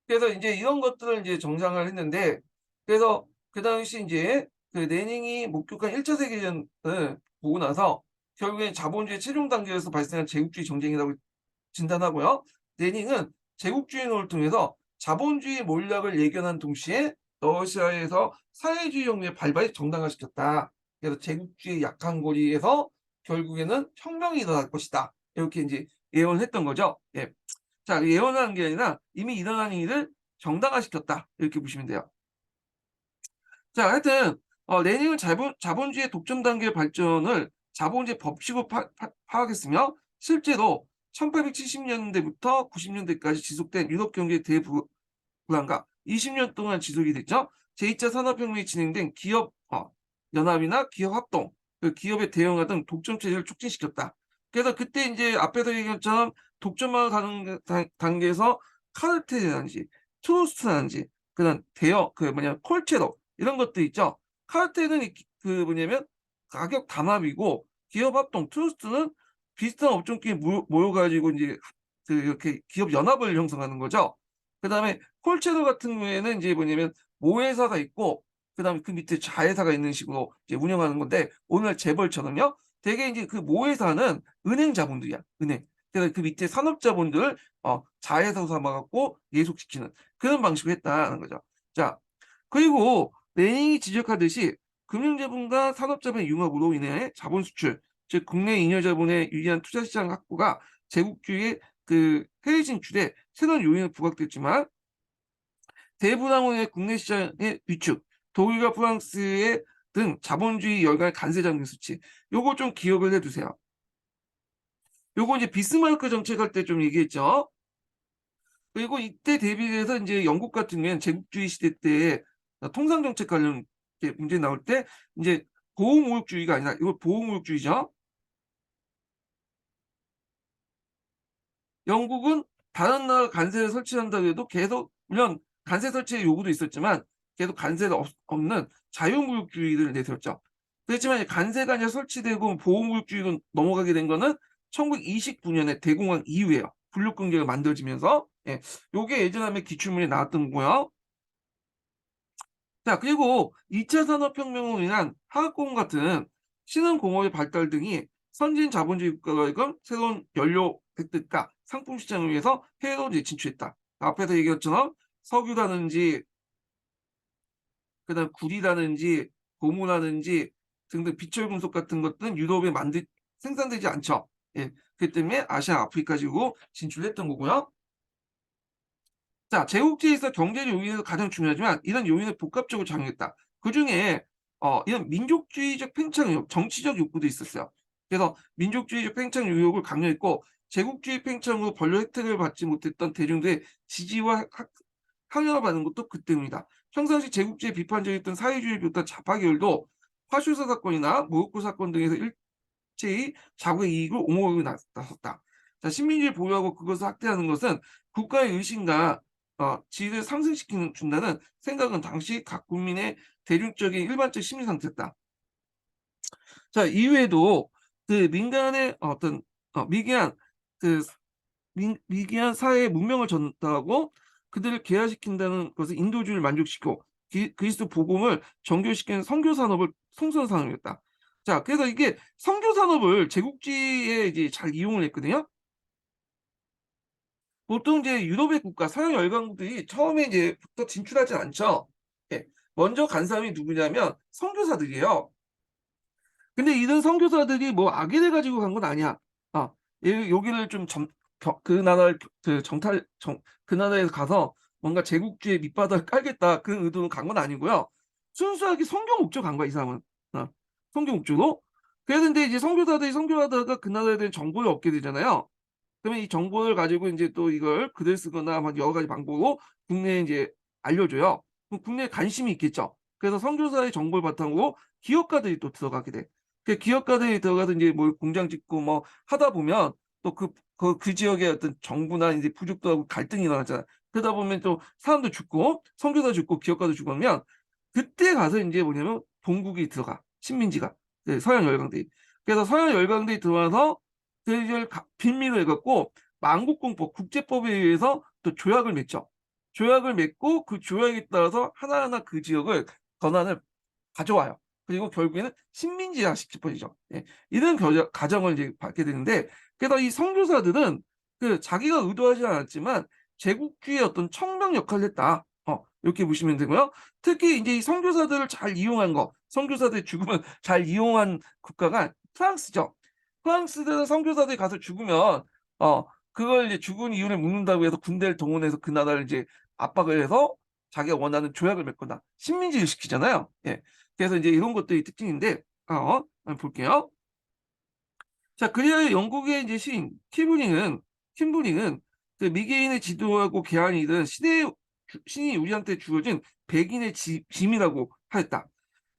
그래서 이제 이런 것들을 이제 정상을 했는데, 그래서 그 당시 이제 그 레닌이 목격한 1차 세계대전을 보고 나서 결국에 자본주의 최종 단계에서 발생한 제국주의 정쟁이라고 진단하고요. 레닌은 제국주의론을 통해서 자본주의 몰락을 예견한 동시에 러시아에서 사회주의 혁명의 발발이 정당화시켰다. 그래서 제국주의 약한 고리에서 결국에는 혁명이 일어날 것이다. 이렇게 이제 예언했던 거죠. 예. 자, 예언하는 게 아니라 이미 일어난 일을 정당화시켰다. 이렇게 보시면 돼요. 자, 하여튼 레닌은 자본주의 독점 단계 발전을 자본주의 법칙으로 파악했으며 실제로 1870년대부터 90년대까지 지속된 유럽 경제 대불안과 20년 동안 지속이 됐죠. 제2차 산업혁명이 진행된 기업 연합이나 기업 합동, 그 기업의 대형화 등 독점 체제를 촉진시켰다. 그래서 그때 이제 앞에서 얘기한 것처럼 독점화 가는 단계에서 카르텔이라든지 트루스트라든지 그다음 대여 그 뭐냐 콜체로 이런 것도 있죠. 카르텔은 그 뭐냐면 가격 담합이고 기업 합동 트루스트는 비슷한 업종끼리 모여가지고 이제 그 이렇게 기업 연합을 형성하는 거죠. 그다음에 콜체로 같은 경우에는 이제 뭐냐면 모회사가 있고 그다음에 그 밑에 자회사가 있는 식으로 이제 운영하는 건데 오늘 재벌처럼요. 대개 이제 그 모회사는 은행 자본들이야. 은행. 그래서 그 밑에 산업 자본들을 자회사로 삼아갖고 예속시키는 그런 방식으로 했다는 거죠. 자, 그리고 레닝이 지적하듯이 금융자본과 산업자본의 융합으로 인해 자본 수출, 즉 국내 잉여자본의 유리한 투자시장 확보가 제국주의의 그 해외 진출에 새로운 요인을 부각됐지만 대분양의 국내 시장의 위축, 독일과 프랑스의 등 자본주의 열강의 관세 장벽 수치, 요거 좀 기억을 해두세요. 요거 이제 비스마르크 정책할 때 좀 얘기했죠. 그리고 이때 대비해서 이제 영국 같은 경우에는 제국주의 시대 때 통상 정책 관련 이제 문제 나올 때 이제 보호무역주의가 아니라 이거 보호무역주의죠. 영국은 다른 나라 관세를 설치한다고 해도 계속 물론 관세 설치의 요구도 있었지만 계속 관세가 없는 자유무역주의를 내세웠죠. 그렇지만 관세가 이제 설치되고 보호무역주의로 넘어가게 된 거는 1929년에 대공황 이후에요. 분류경제가 만들어지면서 요게 예전에 기출문에 나왔던 거고요. 자, 그리고 2차 산업혁명으로 인한 화학공업 같은 신흥공업의 발달 등이 선진 자본주의 국가가 이건 새로운 연료 획득과 상품 시장을 위해서 해외로 이제 진출했다. 앞에서 얘기했처럼 석유라든지 그다음 구리라든지 고무라든지 등등 비철금속 같은 것들은 유럽에 생산되지 않죠. 그렇기 때문에 아시아, 아프리카지구 진출했던 거고요. 자, 제국주의에서 경제적 요인에서 가장 중요하지만 이런 요인을 복합적으로 작용했다. 그중에 이런 민족주의적 팽창, 정치적 욕구도 있었어요. 그래서 민족주의적 팽창 의욕을 강요했고 제국주의 팽창으로 권력 혜택을 받지 못했던 대중들의 지지와 항의를 받는 것도 그 때문이다. 평상시 제국주의 비판적이었던 사회주의를 비롯한 좌파 계열도 파쇼사 사건이나 모욕구 사건 등에서 일제히 자국의 이익을 옹호하고 나섰다. 자, 식민지를 보유하고 그것을 확대하는 것은 국가의 의신과 지위를 상승시키는 준다는 생각은 당시 각 국민의 대중적인 일반적 심리 상태였다. 자, 이외에도 그 민간의 어떤 미개한 그 미개한 사회의 문명을 전달하고 그들을 개화시킨다는 것을 인도주의를 만족시키고 그리스도 복음을 정교시키는 선교 산업을 성선 산업이었다. 자, 그래서 이게 선교 산업을 제국주의에 이제 잘 이용을 했거든요. 보통 이제 유럽의 국가, 서양 열강국들이 처음에 이제부터 진출하진 않죠. 먼저 간 사람이 누구냐면 선교사들이에요. 근데 이런 선교사들이 뭐 악의를 가지고 간 건 아니야. 여기를 좀 그 나라를 그 나라에서 가서 뭔가 제국주의 밑바닥을 깔겠다 그런 의도로 간 건 아니고요. 순수하게 선교 목적으로 간 거야, 이 사람은. 선교 목적으로. 그랬는데 이제 선교사들이 선교하다가 그 나라에 대한 정보를 얻게 되잖아요. 그러면 이 정보를 가지고 이제 또 이걸 글을 쓰거나 막 여러 가지 방법으로 국내에 이제 알려줘요. 그럼 국내에 관심이 있겠죠. 그래서 선교사의 정보를 바탕으로 기업가들이 또 들어가게 돼. 그 기업가들이 들어가서 이제 뭐 공장 짓고 뭐 하다 보면 또 그 지역의 어떤 정부나 이제 부족도하고 갈등이 일어나잖아. 그러다 보면 또 사람도 죽고 선교사 죽고 기업가도 죽으면 그때 가서 이제 뭐냐면 본국이 들어가. 식민지가. 서양 열강들이. 그래서 서양 열강들이 들어와서 그걸 빌미로 해갖고 만국공법 국제법에 의해서 또 조약을 맺죠. 조약을 맺고 그 조약에 따라서 하나하나 그 지역을 권한을 가져와요. 그리고 결국에는 식민지화 시켜버리죠. 이런 과정을 이제 받게 되는데, 그래서 이 선교사들은 그 자기가 의도하지 않았지만 제국주의의 어떤 청명 역할을 했다. 이렇게 보시면 되고요. 특히 이제 이 선교사들을 잘 이용한 거, 선교사들의 죽음을 잘 이용한 국가가 프랑스죠. 프랑스에서 선교사들이 가서 죽으면 그걸 이제 죽은 이유를 묻는다고 해서 군대를 동원해서 그 나라를 이제 압박을 해서 자기가 원하는 조약을 맺거나 식민지를 시키잖아요. 그래서 이제 이런 것들이 특징인데 한번 볼게요. 자, 그리하여 영국의 이제 시인 팀브링은 그 미개인의 지도하고 개안이든 신이 우리한테 주어진 백인의 짐이라고 하였다.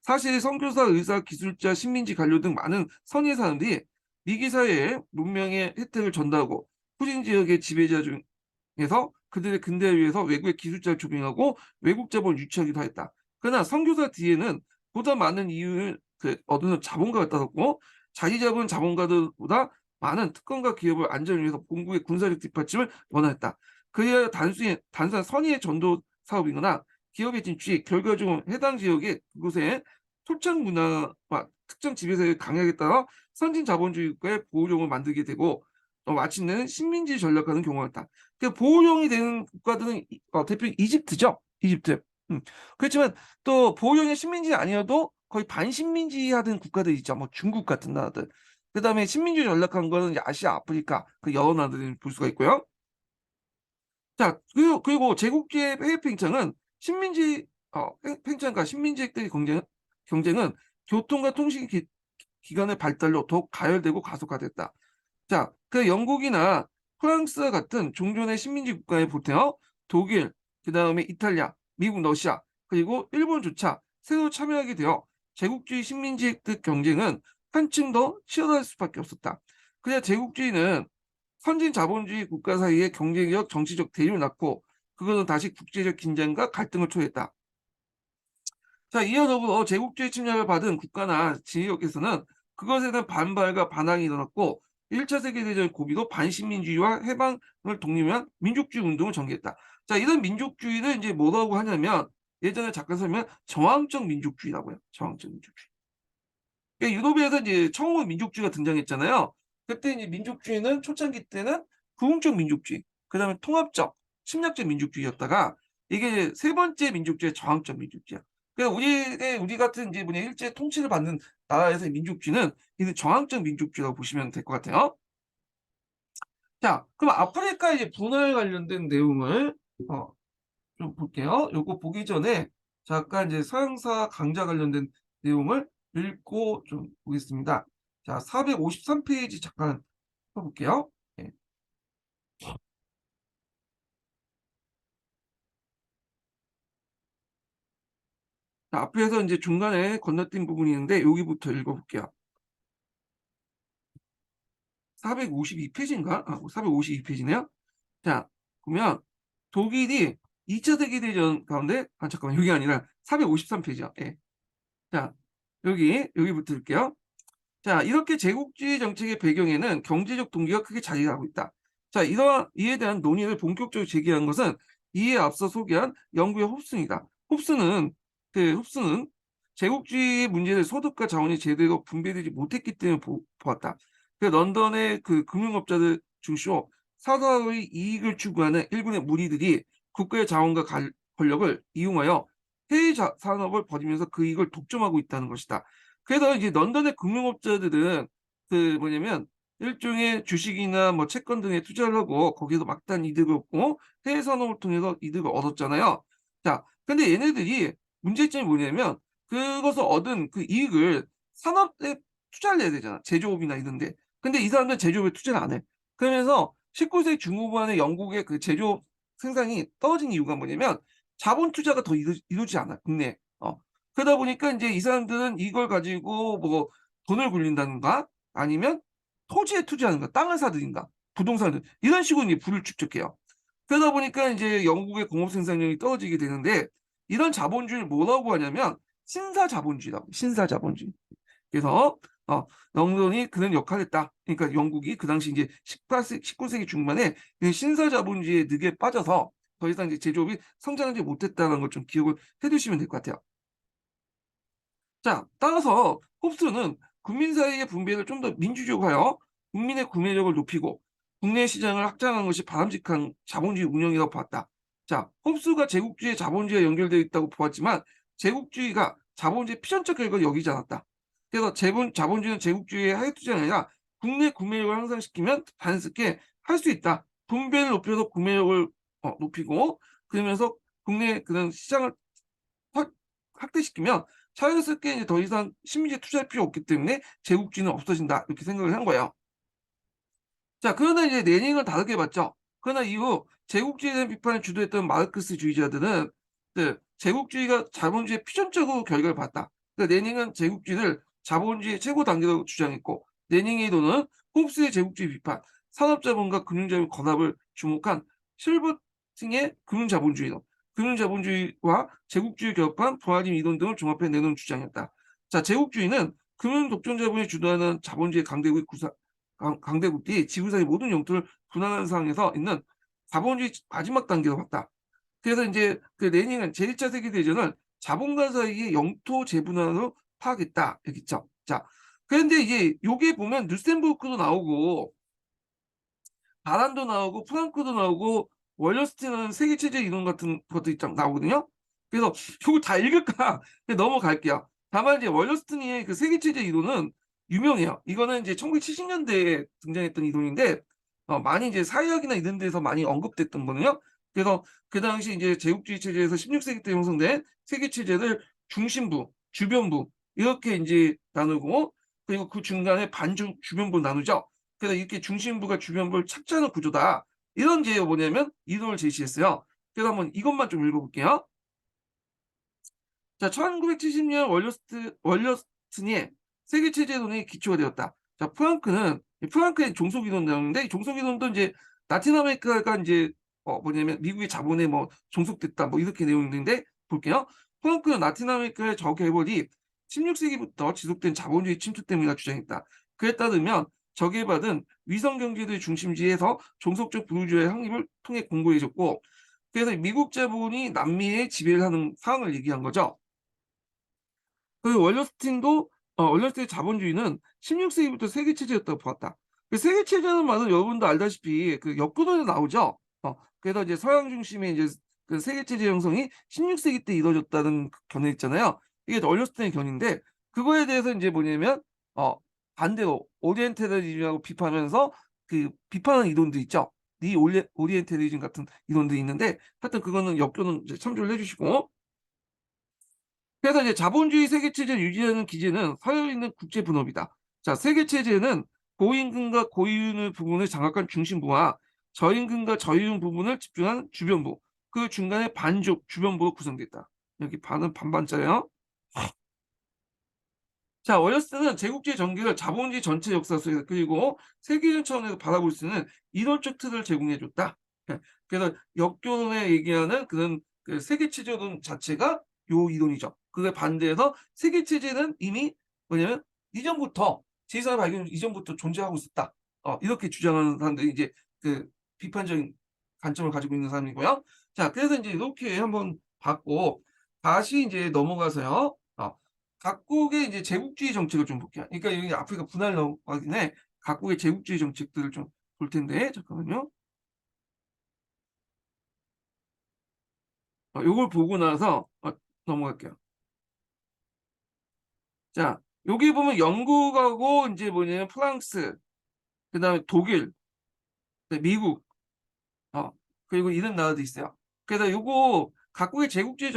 사실 선교사, 의사, 기술자, 식민지 관료 등 많은 선의 사람들이 미기 사회에 문명의 혜택을 전달하고 후진 지역의 지배자 중에서 그들의 근대를 위해서 외국의 기술자를 조빙하고 외국 자본을 유치하기도 하였다. 그러나 선교사 뒤에는 보다 많은 이유를 얻는 자본가가 따랐고 자기 잡은 자본가들보다 많은 특권과 기업을 안전을 위해서 본국의 군사력 뒷받침을 원하였다. 그리하여 단순한 선의의 전도 사업이거나 기업의 진출이 결과적으로 해당 지역의 그곳에 토착 문화와 특정 지배세력의 강약에 따라 선진 자본주의 국가의 보호령을 만들게 되고 마침내는 식민지 전략하는 경우가 있다. 그 보호령이 되는 국가들은 대표 이집트죠. 이집트. 그렇지만 또 보호령이 식민지 아니어도 거의 반식민지하던 국가들 있죠. 뭐 중국 같은 나라들. 그다음에 식민지 전략한 거는 아시아, 아프리카 그 여러 나라들을 볼 수가 있고요. 자, 그리고 제국주의 해외 팽창은 팽창과 식민지 획득의 경쟁은 교통과 통신 기관의 발달로 더욱 가열되고 가속화됐다. 자, 그 영국이나 프랑스와 같은 종전의 식민지 국가에 보태어 독일, 그 다음에 이탈리아, 미국, 러시아, 그리고 일본조차 새로 참여하게 되어 제국주의 식민지 획득 경쟁은 한층 더 치열할 수밖에 없었다. 그냥 제국주의는 선진 자본주의 국가 사이의 경제적 정치적 대립을 낳고 그것은 다시 국제적 긴장과 갈등을 초래했다. 자, 이어 더불어 제국주의 침략을 받은 국가나 지역에서는 그것에 대한 반발과 반항이 일어났고 1차 세계대전 고비도 반식민주의와 해방을 독립한 민족주의 운동을 전개했다. 자, 이런 민족주의를 이제 뭐라고 하냐면 예전에 잠깐 설명 저항적 민족주의라고요. 저항적 민족주의. 그러니까 유럽에서 이제 처음으로 민족주의가 등장했잖아요. 그때 이제 민족주의는 초창기 때는 부흥적 민족주의, 그다음에 통합적, 침략적 민족주의였다가 이게 세 번째 민족주의 저항적 민족주의야. 그러니까 우리 같은 이제 뭐냐 일제 통치를 받는 나라에서의 민족주의는 이제 저항적 민족주의라고 보시면 될 것 같아요. 자, 그럼 아프리카 이제 분할 관련된 내용을 좀 볼게요. 요거 보기 전에 잠깐 이제 서양사 강자 관련된 내용을 읽고 좀 보겠습니다. 자, 453페이지 잠깐 펴볼게요. 예. 자, 앞에서 이제 중간에 건너뛴 부분이 있는데 여기부터 읽어볼게요. 452페이지인가? 452페이지네요. 자, 그러면 독일이 2차 세계대전 가운데, 잠깐만, 여기 아니라 453페이지요. 예. 자, 여기부터 읽게요. 자, 이렇게 제국주의 정책의 배경에는 경제적 동기가 크게 자리하고 있다. 자, 이에 대한 논의를 본격적으로 제기한 것은 이에 앞서 소개한 영국의 홉슨이다. 홉슨은 제국주의의 문제를 소득과 자원이 제대로 분배되지 못했기 때문에 보았다. 런던의 그 금융업자들 중시로 사사의 이익을 추구하는 일군의 무리들이 국가의 자원과 권력을 이용하여 해외 산업을 벌이면서 그 이익을 독점하고 있다는 것이다. 그래서 이제 런던의 금융업자들은 그 뭐냐면 일종의 주식이나 뭐 채권 등에 투자를 하고 거기서 막단 이득을 얻고 해외 산업을 통해서 이득을 얻었잖아요. 자, 근데 얘네들이 문제점이 뭐냐면 그것을 얻은 그 이익을 산업에 투자를 해야 되잖아. 제조업이나 이런데. 근데 이 사람들은 제조업에 투자를 안 해. 그러면서 19세기 중후반에 영국의 그 제조업 생산이 떨어진 이유가 뭐냐면 자본 투자가 더 이루지 않아. 국내에. 그러다 보니까 이제 이 사람들은 이걸 가지고 뭐 돈을 굴린다든가 아니면 토지에 투자하는가, 땅을 사들인가, 부동산을 이런 식으로 이제 부를 축적해요. 그러다 보니까 이제 영국의 공업 생산량이 떨어지게 되는데 이런 자본주의를 뭐라고 하냐면 신사자본주의라고. 신사자본주의. 그래서 런던이 그런 역할을 했다. 그러니까 영국이 그 당시 이제 19세기 중반에 신사자본주의의 늪에 빠져서 더 이상 이제 제조업이 성장하지 못했다는 걸 좀 기억을 해두시면 될 것 같아요. 자, 따라서 홉스는 국민 사이의 분배를 좀 더 민주적하여 국민의 구매력을 높이고 국내 시장을 확장하는 것이 바람직한 자본주의 운영이라고 봤다. 자, 홉스가 제국주의 자본주의와 연결되어 있다고 보았지만 제국주의가 자본주의 피전적 결과를 여기지 않았다. 그래서 자본주의는 제국주의의 하위 투자가 아니라 국내 구매력을 향상시키면 자연스럽게 할 수 있다. 분배를 높여서 구매력을 높이고 그러면서 국내 그런 시장을 확대시키면 자연스럽게 이제 더 이상 식민지에 투자할 필요 없기 때문에 제국주의는 없어진다 이렇게 생각을 한 거예요. 자, 그러나 이제 레닌은 다르게 봤죠. 그러나 이후 제국주의에 대한 비판을 주도했던 마르크스주의자들은 제국주의가 자본주의의 피전적으로 결과를 봤다. 그러니까 레닌은 제국주의를 자본주의의 최고 단계로 주장했고 레닌의 이론은 홉스의 제국주의 비판, 산업자본과 금융자본 건합을 주목한 실버팅의 금융자본주의론, 금융자본주의와 제국주의 결합한 브라님 이론 등을 종합해 내놓은 주장이었다. 자, 제국주의는 금융독점자본이 주도하는 자본주의 강대국들이 지구상의 모든 영토를 분할하는 상황에서 있는 자본주의 마지막 단계로 봤다. 그래서 이제 그 레닌은 제1차 세계대전을 자본가 사이의 영토 재분할로 파악했다. 여기죠. 자, 그런데 이제 요게 보면 뉴셈부르크도 나오고 바란도 나오고 프랑크도 나오고 월러스틴은 세계체제 이론 같은 것도 나오거든요. 그래서 이거 다 읽을까 넘어갈게요. 다만 이제 월러스틴의 그 세계체제 이론은 유명해요. 이거는 이제 1970년대에 등장했던 이론인데 많이 이제 사회학이나 이런 데서 많이 언급됐던 거는요. 그래서 그 당시 이제 제국주의 체제에서 16세기 때 형성된 세계체제를 중심부, 주변부 이렇게 이제 나누고 그리고 그 중간에 주변부 나누죠. 그래서 이렇게 중심부가 주변부를 착지하는 구조다. 이런 게 뭐냐면 이론을 제시했어요. 그래서 한번 이것만 좀 읽어볼게요. 자, 1970년 월러스틴의 세계체제론이 기초가 되었다. 자, 프랑크의 종속이론인데, 이 종속이론도 이제 라틴 아메리카가 이제 뭐냐면 미국의 자본에 뭐 종속됐다, 뭐 이렇게 내용인데 볼게요. 프랑크는 라틴 아메리카의 저개발이 16세기부터 지속된 자본주의 침투 때문이라 주장했다. 그에 따르면 저개발은 위성 경제의 중심지에서 종속적 부르주아의 확립을 통해 공고해졌고, 그래서 미국 자본이 남미에 지배를 하는 상황을 얘기한 거죠. 그 월러스틴의 자본주의는 16세기부터 세계 체제였다고 보았다. 그 세계 체제는 말은 여러분도 알다시피 그 역도론에 나오죠. 그래서 이제 서양 중심의 이제 그 세계 체제 형성이 16세기 때 이루어졌다는 견해 있잖아요. 이게 월러스틴의 견인데, 그거에 대해서 이제 뭐냐면 반대로 오리엔탈리즘이라고 비판하면서 그 비판하는 이론도 있죠. 이 오리엔탈리즘 같은 이론도 있는데, 하여튼 그거는 역도는 참조를 해주시고. 그래서 이제 자본주의 세계체제를 유지하는 기제는 서열에 있는 국제분업이다. 자, 세계체제는 고임금과 고이윤 부분을 장악한 중심부와 저임금과 저이윤 부분을 집중한 주변부, 그 중간에 반죽, 주변부로 구성됐다. 여기 반은 반반자예요. 자, 월러스는 제국주의 전개를 자본주의 전체 역사 속에서 그리고 세계적 차원에서 바라볼 수 있는 이론적 틀을 제공해줬다. 그래서 역교론에 얘기하는 그런 그 세계체제론 자체가 요 이론이죠. 그에 반대해서 세계체제는 이미 뭐냐면 이전부터 제2사 발견 이전부터 존재하고 있었다. 이렇게 주장하는 사람들이 이제 그 비판적인 관점을 가지고 있는 사람이고요. 자, 그래서 이제 이렇게 한번 봤고 다시 이제 넘어가서요. 각국의 이제 제국주의 정책을 좀 볼게요. 그러니까 여기 아프리카 분할 넘어가긴해 각국의 제국주의 정책들을 좀 볼 텐데 잠깐만요. 요걸 보고 나서 넘어갈게요. 자, 여기 보면 영국하고 이제 뭐냐면 프랑스, 그다음에 독일, 미국, 어, 그리고 이런 나라도 있어요. 그래서 요거 각국의 제국주의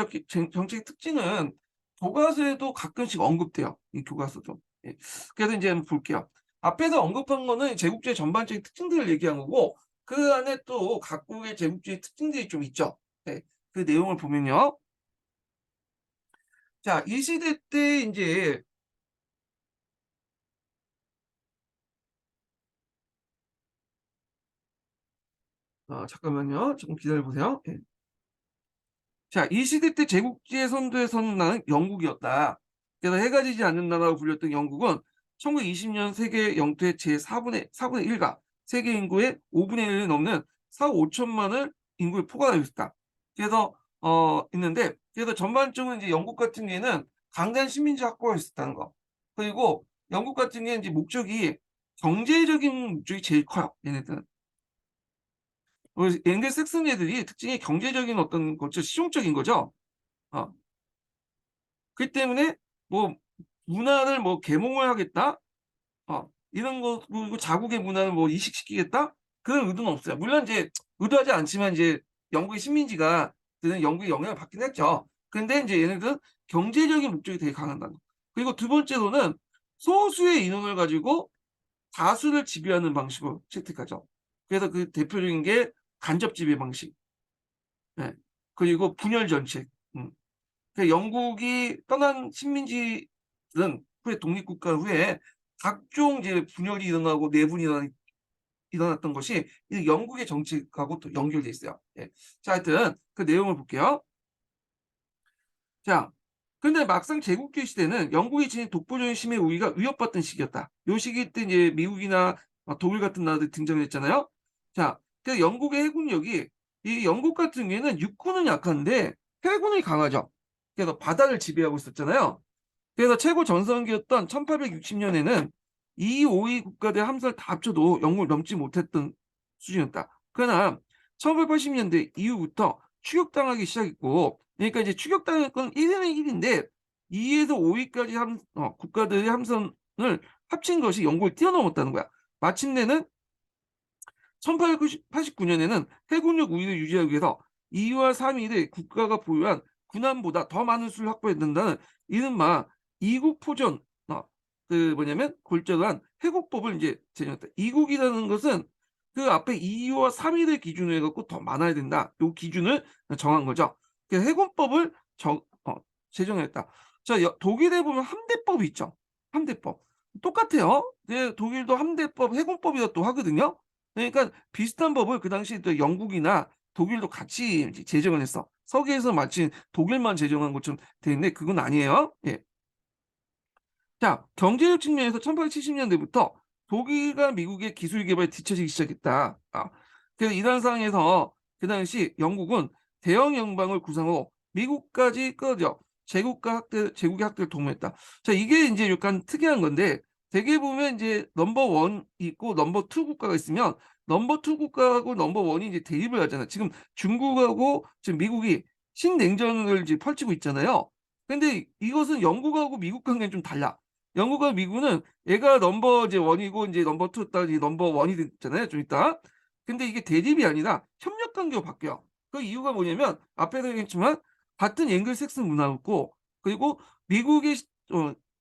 정책 특징은 교과서에도 가끔씩 언급돼요. 이 교과서도. 예. 그래서 이제 한번 볼게요. 앞에서 언급한 거는 제국주의 전반적인 특징들을 얘기한 거고, 그 안에 또 각국의 제국주의 특징들이 좀 있죠. 네. 그 내용을 보면요. 자, 이 시대 때 이제 잠깐만요. 조금 기다려 보세요. 예. 자, 이 시대 때 제국주의 선두에 선 나라는 영국이었다. 그래서 해가 지지 않는 나라로 불렸던 영국은 1920년 세계 영토의 제4분의 1가 세계 인구의 5분의 1을 넘는 4억 5천만을 인구에 포괄하고 있었다. 그래서 있는데 그래서 전반적으로 이제 영국 같은 경우에는 강단 식민지 확보가 있었다는 거. 그리고 영국 같은 경우에 이제 목적이 경제적인 목적이 제일 커요. 얘네들은. 앵글색슨 애들이 특징이 경제적인 어떤 거죠. 실용적인 거죠. 어. 그렇기 때문에 뭐 문화를 뭐 계몽을 하겠다. 이런 거 그리고 자국의 문화를 뭐 이식시키겠다. 그런 의도는 없어요. 물론 이제 의도하지 않지만 이제 영국의 식민지가 드는 영국의 영향을 받긴 했죠. 근데 이제 얘네들은 경제적인 목적이 되게 강하다는 거. 그리고 두 번째로는 소수의 인원을 가지고 다수를 지배하는 방식으로 채택하죠. 그래서 그 대표적인 게 간접 지배 방식. 네. 그리고 분열 정책. 그 영국이 떠난 식민지들은 후에 독립국가 후에 각종 이제 분열이 일어나고 내분이 일어났던 것이 이 영국의 정책하고 또 연결돼 있어요. 예. 자, 하여튼 그 내용을 볼게요. 자, 근데 막상 제국주의 시대는 영국이 지닌 독보적인 힘의 우위가 위협받던 시기였다. 요 시기 때 이제 미국이나 독일 같은 나라들이 등장했잖아요. 자, 그 영국의 해군력이 이 영국 같은 경우에는 육군은 약한데 해군이 강하죠. 그래서 바다를 지배하고 있었잖아요. 그래서 최고 전성기였던 1860년에는 2위, 5위 국가대 함선을 다 합쳐도 영국을 넘지 못했던 수준이었다. 그러나 1980년대 이후부터 추격당하기 시작했고, 그러니까 이제 추격당한 건 1위는 1인데 2위에서 5위까지 국가들의 함선을 합친 것이 영국을 뛰어넘었다는 거야. 마침내는 1889년에는 해군력 우위를 유지하기 위해서 2위와 3위를 국가가 보유한 군함보다 더 많은 수를 확보해야 된다는 이른바 이국포전, 그 뭐냐면 골자한 해국법을 이제 제정했다. 이국이라는 것은 그 앞에 2위와 3위를 기준으로 해갖고 더 많아야 된다. 이 기준을 정한 거죠. 그 해군법을 제정했다. 자, 독일에 보면 함대법이 있죠. 함대법. 똑같아요. 네, 독일도 함대법, 해군법이라 또 하거든요. 그러니까 비슷한 법을 그 당시 또 영국이나 독일도 같이 이제 제정을 했어. 서기에서 마치 독일만 제정한 것처럼 돼 있는데 그건 아니에요. 예. 자, 경제적 측면에서 1870년대부터 독일과 미국의 기술 개발이 뒤처지기 시작했다. 그래서 이런 상황에서 그 당시 영국은 대영 영방을 구상하고 미국까지 끌어들여 제국의 학대를 도모했다. 자, 이게 이제 약간 특이한 건데 대개 보면 이제 넘버 원 있고 넘버 투 국가가 있으면 넘버 투 국가하고 넘버 원이 이제 대립을 하잖아요. 지금 중국하고 지금 미국이 신냉전을 이제 펼치고 있잖아요. 근데 이것은 영국하고 미국 관계는 좀 달라. 영국과 미국은 얘가 넘버 이제 원이고 이제 넘버 투까지 넘버 원이 됐잖아요. 좀 있다. 근데 이게 대립이 아니라 협력 관계로 바뀌어요. 그 이유가 뭐냐면 앞에서 얘기했지만 같은 앵글색슨 문화였고 그리고 미국의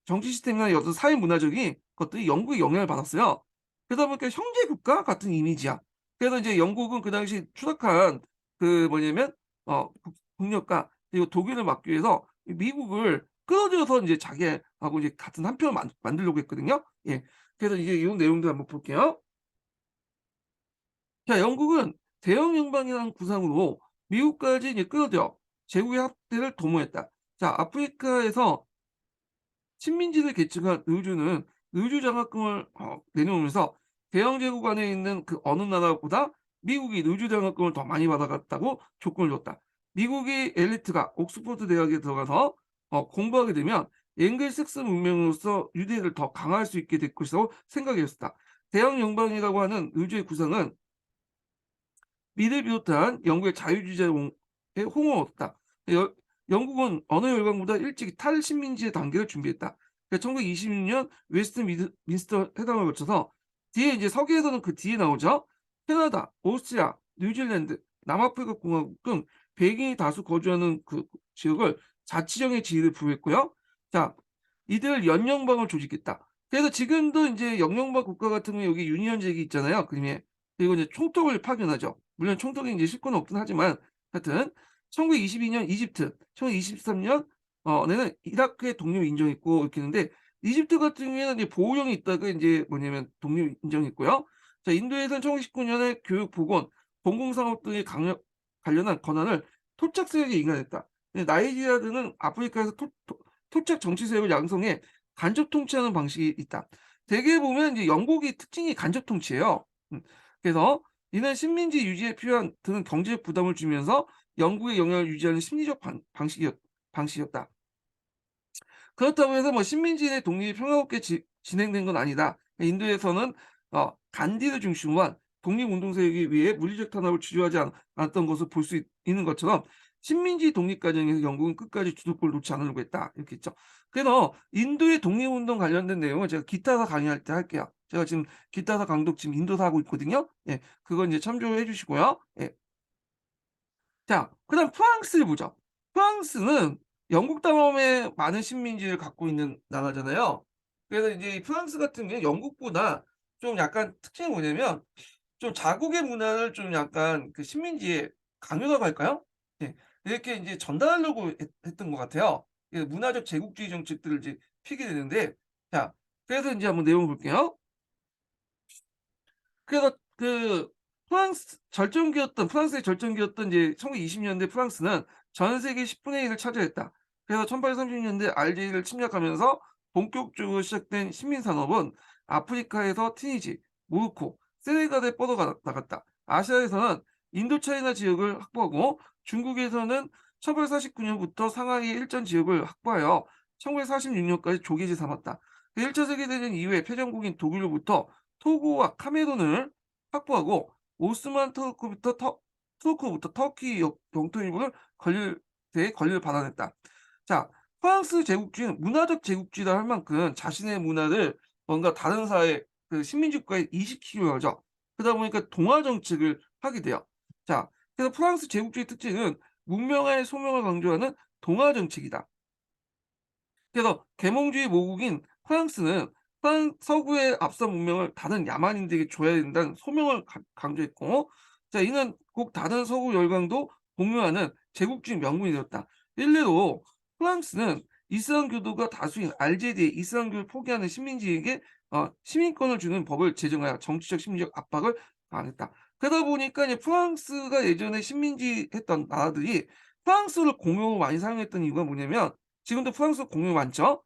정치 시스템이나 어떤 사회 문화적인 것들이 영국의 영향을 받았어요. 그러다 보니까 형제 국가 같은 이미지야. 그래서 이제 영국은 그 당시 추락한 그 뭐냐면 국력가 그리고 독일을 막기 위해서 미국을 끌어들여서 이제 자기하고 이제 같은 한 편을 만들려고 했거든요. 예. 그래서 이제 이 내용들 한번 볼게요. 자, 영국은 대영 연방이라는 구상으로 미국까지 이제 끌어들여 제국의 확대를 도모했다. 자, 아프리카에서 식민지를 개척한 의주는 의주 장학금을 내놓으면서 대영 제국 안에 있는 그 어느 나라보다 미국이 의주 장학금을 더 많이 받아갔다고 조건을 줬다. 미국의 엘리트가 옥스퍼드 대학에 들어가서 공부하게 되면 앵글색스 문명으로서 유대를 더 강화할 수 있게 될 것이라고 생각했었다. 대영 연방이라고 하는 의주의 구상은 미를 비롯한 영국의 자유주의자의 호응을 얻었다. 여 영국은 언어 열강보다 일찍 탈식민지의 단계를 준비했다. 그러니까 1926년 웨스트민스터 회담을 거쳐서 뒤에 이제 서기에서는 그 뒤에 나오죠. 캐나다, 오스트리아, 뉴질랜드, 남아프리카 공화국 등 백인이 다수 거주하는 그 지역을 자치령의 지위를 부여했고요. 자, 이들 연영방을 조직했다. 그래서 지금도 이제 영연방 국가 같은 경우 여기 유니언 잭이 있잖아요. 그림에. 그리고 이제 총독을 파견하죠. 물론 총독이 이제 실권은 없긴 하지만 하여튼 1922년 이집트, 1923년 내는 이라크의 독립을 인정했고 이렇게 했는데 이집트 같은 경우에는 이제 보호령이 있다가 이제 뭐냐면 독립 인정했고요. 자, 인도에서는 1919년에 교육, 보건, 공공산업 등의 관련한 권한을 토착 세력에 인간했다. 나이지리아 등은 아프리카에서 토착 정치 세력을 양성해 간접 통치하는 방식이 있다. 대개 보면 이제 영국이 특징이 간접 통치예요. 그래서 이는 식민지 유지에 필요한 드는 경제적 부담을 주면서 영국의 영향을 유지하는 심리적 방식이었다. 그렇다고 해서 뭐 식민지의 독립이 평화롭게 진행된 건 아니다. 인도에서는 간디를 중심으로 한 독립운동 세력에 위해 물리적 탄압을 주저하지 않았던 것을 볼 수 있는 것처럼 식민지 독립 과정에서 영국은 끝까지 주도권을 놓지 않으려고 했다. 이렇게 했죠. 그래서 인도의 독립운동 관련된 내용은 제가 기타사 강의할 때 할게요. 제가 지금 기타사 강독 지금 인도사 하고 있거든요. 예, 그건 이제 참조해 주시고요. 예. 자, 그다음 프랑스를 보죠. 프랑스는 영국 다음에 많은 식민지를 갖고 있는 나라잖아요. 그래서 이제 이 프랑스 같은 경우는 영국보다 좀 약간 특징이 뭐냐면 좀 자국의 문화를 좀 약간 그 식민지에 강요라고 할까요? 예. 이렇게 인제 전달하려고 했던 것 같아요. 예, 문화적 제국주의 정책들을 이제 피게 되는데 자, 그래서 인제 한번 내용을 볼게요. 그래서 그 프랑스의 절정기였던 이제 1920년대 프랑스는 전 세계 10분의 1을 차지했다. 그래서 1830년대 알제리를 침략하면서 본격적으로 시작된 식민산업은 아프리카에서 티니지, 모로코, 세네갈에 뻗어가 나갔다. 아시아에서는 인도차이나 지역을 확보하고 중국에서는 1849년부터 상하이 일전 지역을 확보하여 1946년까지 조기지 삼았다. 1차 세계대전 이후에 패전국인 독일로부터 토고와 카메룬을 확보하고 오스만 투르크부터 터키 영토 일부를 권리를 받아냈다. 자, 프랑스 제국주의는 문화적 제국주의라 할 만큼 자신의 문화를 뭔가 다른 사회 그 식민지 국가에 이식시키려 하죠. 그러다 보니까 동화 정책을 하게 돼요. 자, 그래서 프랑스 제국주의 특징은 문명화의 소명을 강조하는 동화 정책이다. 그래서 계몽주의 모국인 프랑스는 서구의 앞선 문명을 다른 야만인들에게 줘야 된다는 소명을 강조했고, 자, 이는 꼭 다른 서구 열강도 공유하는 제국주의 명분이 되었다. 일례로 프랑스는 이슬람 교도가 다수인 알제리의 이슬람교를 포기하는 시민지에게 시민권을 주는 법을 제정하여 정치적 심리적 압박을 가했다. 그러다 보니까 이제 프랑스가 예전에 식민지 했던 나라들이 프랑스를 공용으로 많이 사용했던 이유가 뭐냐면 지금도 프랑스 공용 많죠.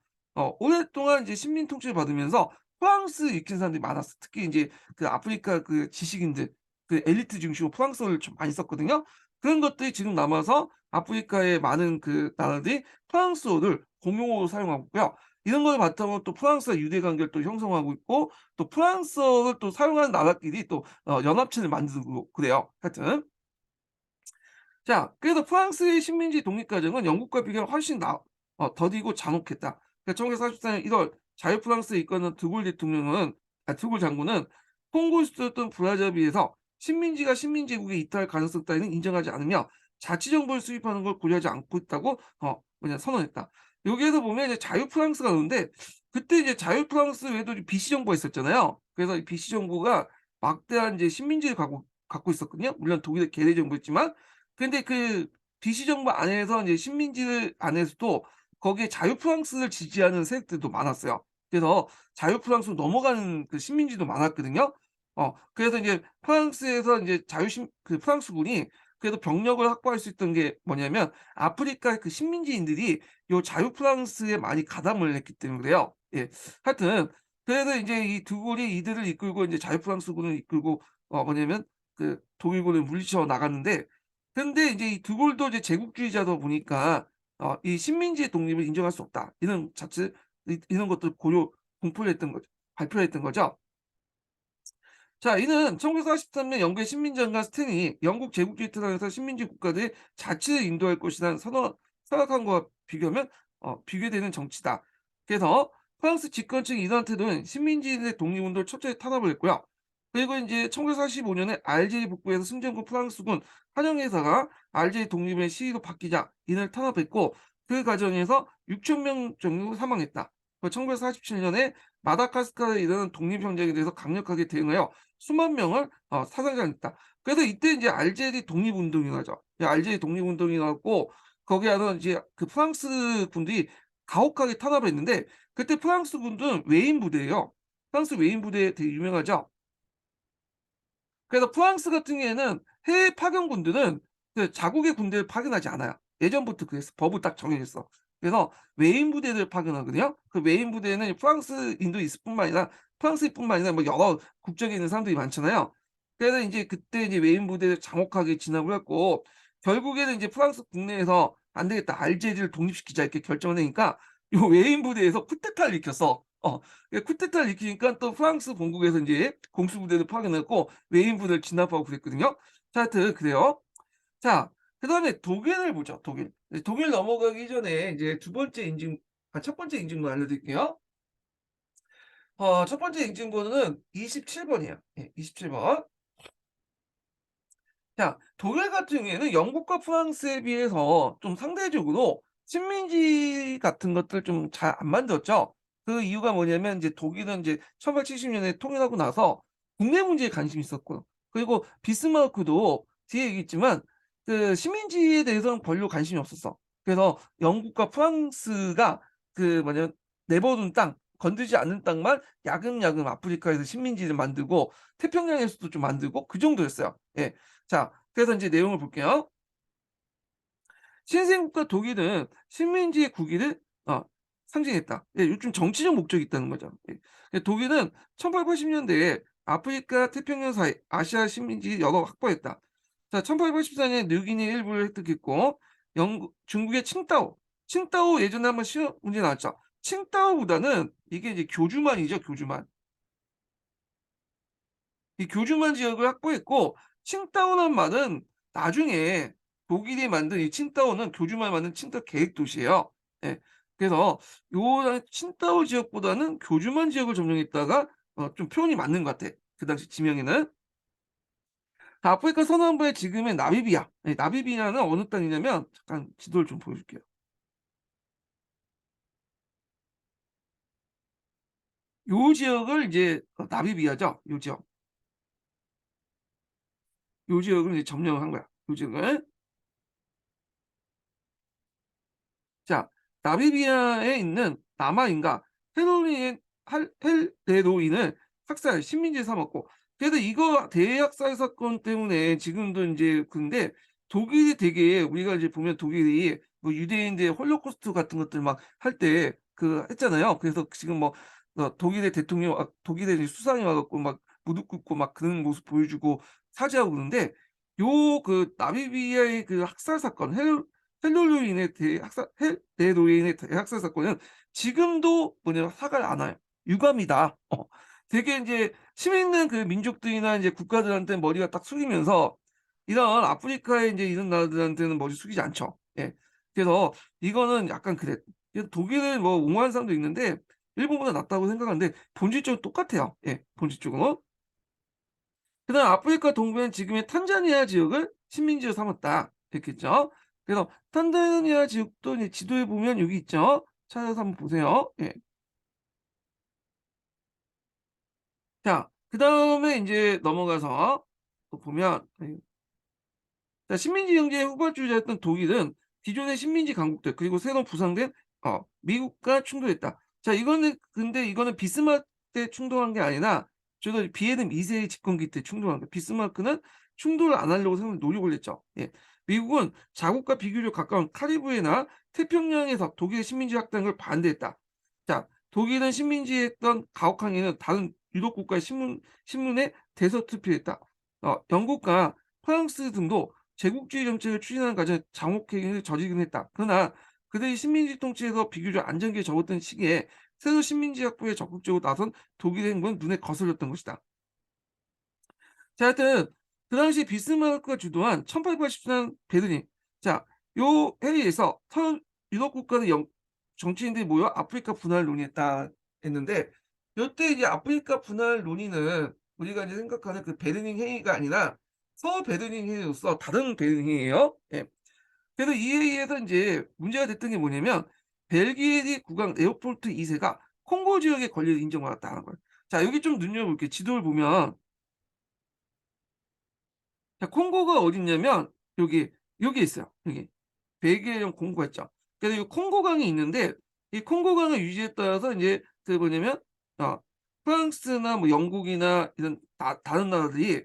오랫동안 이제 식민 통치를 받으면서 프랑스 익힌 사람들이 많았어. 특히 인제 그 아프리카 그 지식인들 그 엘리트 중심으로 프랑스어를 좀 많이 썼거든요. 그런 것들이 지금 남아서 아프리카의 많은 그 나라들이 프랑스어를 공용어로 사용하고 있고요. 이런 걸 바탕으로 또 프랑스와 유대 관계를 또 형성하고 있고 또 프랑스어를 또 사용하는 나라끼리 또 연합체를 만들고 그래요. 하여튼 자, 그래서 프랑스의 식민지 독립 과정은 영국과 비교하면 훨씬 더디고 잔혹했다. 그러니까 1944년 1월 자유 프랑스를 이끄는 드골 대통령은 드골 장군은 콩고에 수도였던 브라자빌에서 식민지가 식민지국에 이탈할 가능성 따위는 인정하지 않으며 자치 정부를 수립하는 걸 고려하지 않고 있다고 선언했다. 여기에서 보면 이제 자유 프랑스가 나오는데 그때 이제 자유 프랑스 외에도 비시 정부가 있었잖아요. 그래서 이 비시 정부가 막대한 이제 식민지를 갖고 있었거든요. 물론 독일의 계례 정부였지만 근데 그 비시 정부 안에서 이제 식민지를 안에서도 거기에 자유 프랑스를 지지하는 세력들도 많았어요. 그래서 자유 프랑스로 넘어가는 그 식민지도 많았거든요. 그래서 이제 프랑스에서 이제 그 프랑스군이 그래도 병력을 확보할 수 있던 게 뭐냐면 아프리카 그 식민지인들이 요 자유 프랑스에 많이 가담을 했기 때문에 그래요. 예. 하여튼 그래서 인제 이 두골이 이들을 이끌고 인제 자유 프랑스군을 이끌고 뭐냐면 그 독일군을 물리쳐 나갔는데 근데 이제 이 드골도 이제 제국주의자다 보니까 이 식민지의 독립을 인정할 수 없다. 이런 자체 이런 것들 공포를 했던 거죠. 발표를 했던 거죠. 자, 이는 1943년 영국의 식민지장관 스탠이 영국 제국주의 틀안에서 식민지 국가들의 자치를 인도할 것이라는 선언한 것과 비교하면 비교되는 정치다. 그래서 프랑스 집권층이 이러한 태도는 식민지인의 독립운동을 철저히 탄압을 했고요. 그리고 인제 1945년에 알제리 북부에서 승전국 프랑스군 환영회사가 알제리 독립의 시위로 바뀌자 이를 탄압했고 그 과정에서 6천 명 정도 사망했다. 1947년에 마다가스카르에 이르는 독립협정에 대해서 강력하게 대응하여 수만 명을 사상자했다. 그래서 이때 인제 알제리 독립운동이 나죠. 이 알제리 독립운동이 나고 거기에 하는 이제 그 프랑스 군들이 가혹하게 탄압을 했는데 그때 프랑스 군은 외인 부대예요. 프랑스 외인 부대 되게 유명하죠. 그래서 프랑스 같은 경우에는 해외 파견군들은 그 자국의 군대를 파견하지 않아요. 예전부터 그랬어. 법으로 딱 정해져 있어. 그래서 외인 부대를 파견하거든요. 그 외인 부대에는 프랑스인도 있을 뿐만 아니라 프랑스뿐만 아니라 뭐 여러 국적에 있는 사람들이 많잖아요. 그래서 인제 그때 이제 외인 부대를 장혹하게 진압을 했고 결국에는 이제 프랑스 국내에서 '안 되겠다. 알제리를 독립시키자.' 이렇게 결정을 내니까 요 외인 부대에서 쿠데타를 일으켰어. 쿠데타를 일으키니까 또 프랑스 본국에서 인제 공수부대를 파견했고 외인 부대를 진압하고 그랬거든요. 자 하여튼 그래요. 자 그다음에 독일을 보죠, 독일. 네 독일 넘어가기 전에 이제 첫 번째 인증번 알려드릴게요. 첫 번째 인증번호는 27 번이에요. 예 27 번. 자, 독일 같은 경우에는 영국과 프랑스에 비해서 좀 상대적으로 식민지 같은 것들 좀 잘 안 만들었죠. 그 이유가 뭐냐면 이제 독일은 이제 1870년에 통일하고 나서 국내 문제에 관심이 있었고요. 그리고 비스마르크도 뒤에 얘기했지만 그 식민지에 대해서는 별로 관심이 없었어. 그래서 영국과 프랑스가 그 뭐냐면 내버려둔 땅, 건드리지 않는 땅만 야금야금 아프리카에서 식민지를 만들고 태평양에서도 좀 만들고 그 정도였어요. 예. 자, 그래서 인제 내용을 볼게요. 신생국가 독일은 식민지의 국위를 상징했다. 예 요즘 정치적 목적이 있다는 거죠. 예. 예 독일은 1880 년대에 아프리카 태평양 사이 아시아 식민지 여러 확보했다. 자 1884년에 뉴기니 일부를 획득했고 중국의 칭다오 예전에 한번 시험 문제 나왔죠. 칭다오보다는 이게 이제 교주만이죠, 교주만. 이 교주만 지역을 확보했고 칭다오란 말은 나중에 독일이 만든 이 칭다오는 교주만이 만든 칭다오 계획 도시예요. 예. 그래서 요 칭다오 지역보다는 교주만 지역을 점령했다가 좀 표현이 맞는 것 같아. 그 당시 지명에는. 아프리카 서남부의 지금의 나미비아. 예 나미비아는 어느 땅이냐면 잠깐 지도를 좀 보여줄게요. 요 지역을 이제 나미비아죠. 요 지역. 요 지역을 이제 점령을 한 거야. 요 지역을. 자 나미비아에 있는 남아인과 헬로니엔 헬레로인을 학살 식민지 삼았고, 그래서 이거 대학살 사건 때문에 지금도 인제, 근데 독일이 되게, 우리가 이제 보면 독일이 뭐 유대인들 홀로코스트 같은 것들 막 할 때 그 했잖아요. 그래서 지금 뭐 독일의 대통령, 독일의 이제 수상이 와 갖고 막 무릎 꿇고 막 그런 모습 보여주고 사죄하고 그러는데, 요 그 나미비아의 그 학살 사건, 헬로루인의 대학살 헬레로인의 대학살 사건은 지금도 뭐냐면 사과를 안 해요. 유감이다. 되게 인제 힘 있는 그 민족들이나 인제 국가들한테 머리가 딱 숙이면서, 이런 아프리카의 인제 이런 나라들한테는 머리 숙이지 않죠. 예. 그래서 이거는 약간 그래. 그래서 독일은 뭐 옹호하는 사람도 있는데 일본보다 낫다고 생각하는데 본질적으로 똑같아요. 예, 본질적으로. 그다음 아프리카 동부엔 지금의 탄자니아 지역을 식민지로 삼았다. 이렇게 했죠. 그래서 탄자니아 지역도 이제 지도에 보면 여기 있죠. 찾아서 한번 보세요. 예. 자, 그다음에 인제 넘어가서 또 보면, 자, 식민지 경제의 후발주자였던 독일은 기존의 식민지 강국들 그리고 새로 부상된 미국과 충돌했다. 자, 이거는 근데 이거는 비스마르크 때 충돌한 게 아니라 주로 비에른 2 세의 집권기 때 충돌한 거예요. 비스마르크는 충돌을 안 하려고 상당히 노력을 했죠. 예. 미국은 자국과 비교적 가까운 카리브해나 태평양에서 독일의 식민지 확장을 반대했다. 자, 독일은 식민지에 했던 가혹 항의는 다른 유럽 국가의 신문에 대서투표했다. 영국과 프랑스 등도 제국주의 정책을 추진하는 과정에 장혹행위를 저지르긴 했다. 그러나 그들이 식민지 통치에서 비교적 안정기에 접었던 시기에 새로 식민지 확보에 적극적으로 나선 독일의 행보는 눈에 거슬렸던 것이다. 자, 하여튼 그 당시 비스마르크가 주도한 1880년 베를린. 자, 요 회의에서 선 유럽 국가의 정치인들이 모여 아프리카 분할을 논의했다 했는데, 요때 이제 아프리카 분할 논의는 우리가 이제 생각하는 그 베르닌 회의가 아니라 서베르닌 회의로서 다른 베르닌 회의예요. 예. 그래서 이 회의에서 인제 문제가 됐던 게 뭐냐면, 벨기에 국왕 레오폴드 2 세가 콩고 지역의 권리를 인정받았다는 거예요. 자, 여기 좀 눈여겨볼게요. 지도를 보면, 자, 콩고가 어딨냐면 여기, 여기에 있어요. 여기. 벨기에령 콩고가 있죠. 그래서 이 콩고강이 있는데, 이 콩고강의 유지에 따라서 인제 그 뭐냐면 어 프랑스나 뭐 영국이나 이런 다른 나라들이,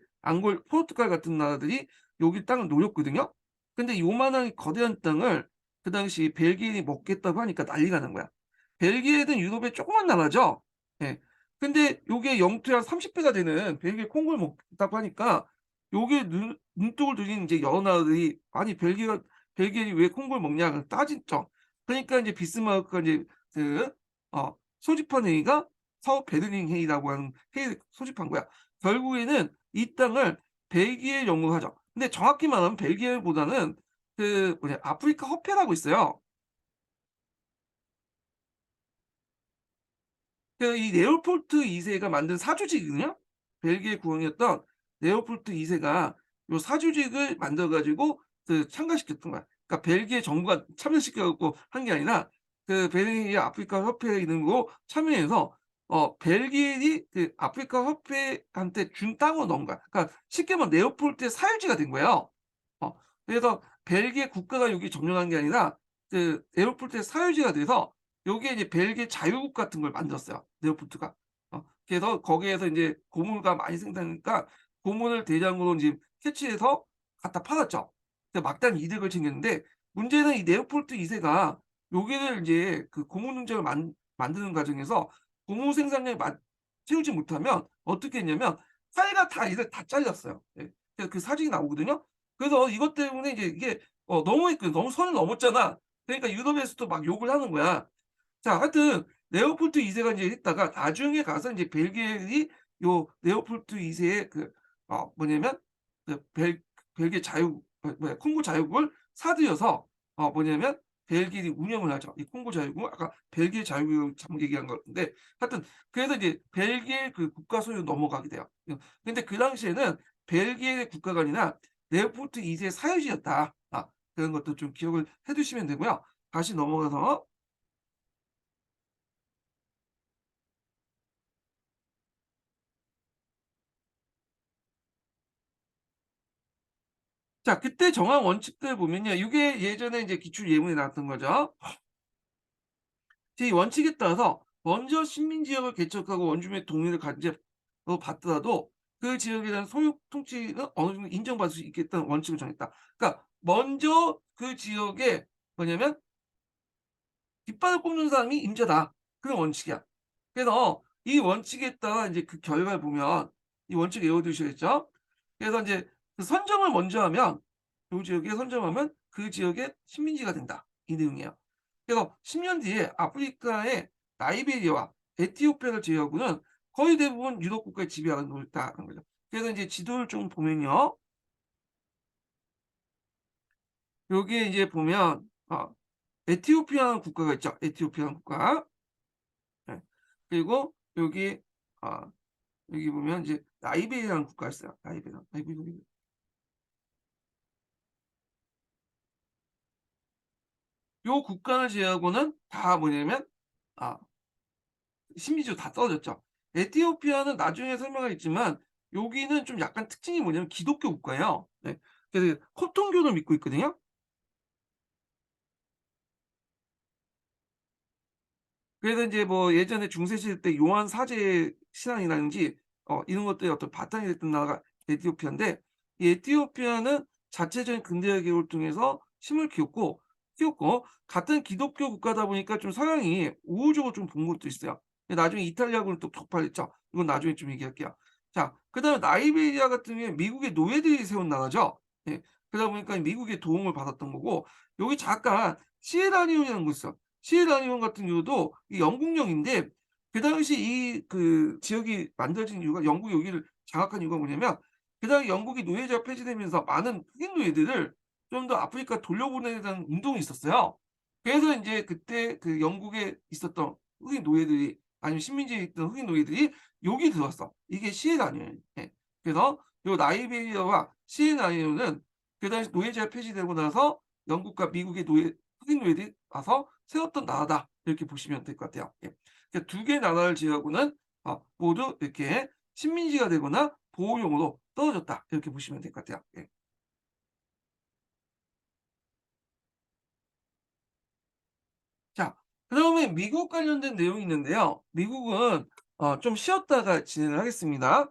포르투갈 같은 나라들이 여기 땅을 노렸거든요. 근데 요만한 거대한 땅을 그 당시 벨기에인이 먹겠다고 하니까 난리가 난 거야. 벨기에는 유럽의 조그만 나라죠. 예. 근데 요게 영토의 한 30 배가 되는 벨기에 콩고를 먹겠다고 하니까, 요게 눈독을 들인 인제 여러 나라들이 "아니 벨기에인이 왜 콩고를 먹냐." 따지죠. 그러니까 인제 비스마르크가 인제 그 소집한 회의가 서베르닌 회의라고 하는 회의를 소집한 거야. 결국에는 이 땅을 벨기에 영으로 하죠. 근데 정확히 말하면 벨기에보다는 그 뭐냐, 아프리카 화폐라고 있어요. 그 이 레오폴드 2 세가 만든 사주직이거든요. 벨기에 국왕이었던 레오폴드 2 세가 요 사주직을 만들어 가지고 그 참가시켰던 거야. 그러니까 벨기에 정부가 참여시켜 갖고 한 게 아니라 그 벨기에 아프리카 협회에 있는 거 참여해서 벨기에인이 그 아프리카 협회한테 준 땅으로 넣은 거야. 그러니까 쉽게 말하면 레오폴드의 사유지가 된 거예요. 어 그래서 벨기에 국가가 여기 점령한 게 아니라 그 레오폴드의 사유지가 돼서 요게 이제 벨기에 자유국 같은 걸 만들었어요, 레오폴드가. 그래서 거기에서 인제 고물가 많이 생산하니까 고물을 대량으로 인제 캐치해서 갖다 팔았죠. 그래서 막대한 이득을 챙겼는데, 문제는 이 레오폴드 2 세가 여기를 인제 그 고무 농장을 만드는 과정에서 고무 생산량을 채우지 못하면 어떻게 했냐면 사이가 다 이를 다 잘렸어요. 예. 그래서 그 사진이 나오거든요. 그래서 이것 때문에 이제 이게 너무했거든. 너무 선을 넘었잖아. 그러니까 유럽에서도 막 욕을 하는 거야. 자, 하여튼 레오폴드 2 세가 인제 했다가 나중에 가서 인제 벨기에인이 요 레오폴드 2 세의 그 뭐냐면 그 벨기에 뭐야, 콩고 자유국을 사들여서 뭐냐면 벨기에인이 운영을 하죠. 이 콩고 자유국은 아까 벨기에 자유국 잘못 얘기한 것 같은데, 하여튼 그래서 이제 벨기에 그 국가 소유로 넘어가게 돼요. 근데 그 당시에는 벨기에 국가가 아니라 레오폴드 2 세의 사유지였다. 그런 것도 좀 기억을 해 두시면 되고요. 다시 넘어가서, 자, 그때 정한 원칙들 보면요. 이게 예전에 이제 기출 예문에 나왔던 거죠. 제 이 원칙에 따라서 먼저 식민 지역을 개척하고 원주민의 동의를 받더라도 그 지역에 대한 소유 통치는 어느 정도 인정받을 수 있겠다는 원칙을 정했다. 그러니까 먼저 그 지역에 뭐냐면 깃발을 꽂는 사람이 임자다. 그런 원칙이야. 그래서 이 원칙에 따라 인제 그 결과를 보면 이 원칙 외워 두셔야겠죠. 그래서 인제 그 선정을 먼저 하면 요 지역에 선정하면 그 지역의 식민지가 된다. 이 내용이에요. 그래서 10년 뒤에 아프리카의 나이베리아와 에티오피아를 제외하고는 거의 대부분 유럽 국가의 지배하는 있다는 거죠. 그래서 인제 지도를 좀 보면요. 여기에 이제 보면 에티오피아라는 국가가 있죠. 에티오피아라는 국가. 예. 그리고 여기 아 여기 보면 이제 라이베리아라는 국가가 있어요. 라이베리아. 요 국가를 제외하고는 다 뭐냐면 아 식민지로 다 떨어졌죠. 에티오피아는 나중에 설명하겠지만 여기는 좀 약간 특징이 뭐냐면 기독교 국가예요. 네. 그래서 코톤교를 믿고 있거든요. 그래서 인제 뭐 예전에 중세 시대 때 요한 사제 신앙이라든지 이런 것들이 어떤 바탕이 됐던 나라가 에티오피아인데 이 에티오피아는 자체적인 근대화 개혁을 통해서 힘을 키웠고 같은 기독교 국가다 보니까 좀 서양이 우호적으로 좀 본 것도 있어요. 근데 나중에 이탈리아군을 또 격파했죠. 이건 나중에 좀 얘기할게요. 자 그다음에 나이베리아 같은 경우에 미국의 노예들이 세운 나라죠. 예. 그러다 보니까 미국의 도움을 받았던 거고 여기 잠깐 시에라리온이라는 거 있어요. 시에라리온 같은 경우도 이 영국령인데 그 당시 이 그 지역이 만들어진 이유가 영국이 여기를 장악한 이유가 뭐냐면 그 당시 영국이 노예제가 폐지되면서 많은 흑인 노예들을 좀 더 아프리카 돌려보내자는 운동이 있었어요. 그래서 인제 그때 그 영국에 있었던 흑인 노예들이 아니면 식민지에 있던 흑인 노예들이 여기 들어왔어. 이게 시에라리온이에요. 예. 그래서 요 나이베리아와 시에라리온은 그 당시 노예제가 폐지되고 나서 영국과 미국의 흑인 노예들이 와서 세웠던 나라다. 이렇게 보시면 될 것 같아요. 예. 그러니까 두 개의 나라를 제외하고는 모두 이렇게 식민지가 되거나 보호용으로 떨어졌다. 이렇게 보시면 될 것 같아요. 예. 자 그다음에 미국 관련된 내용이 있는데요. 미국은 좀 쉬었다가 진행을 하겠습니다.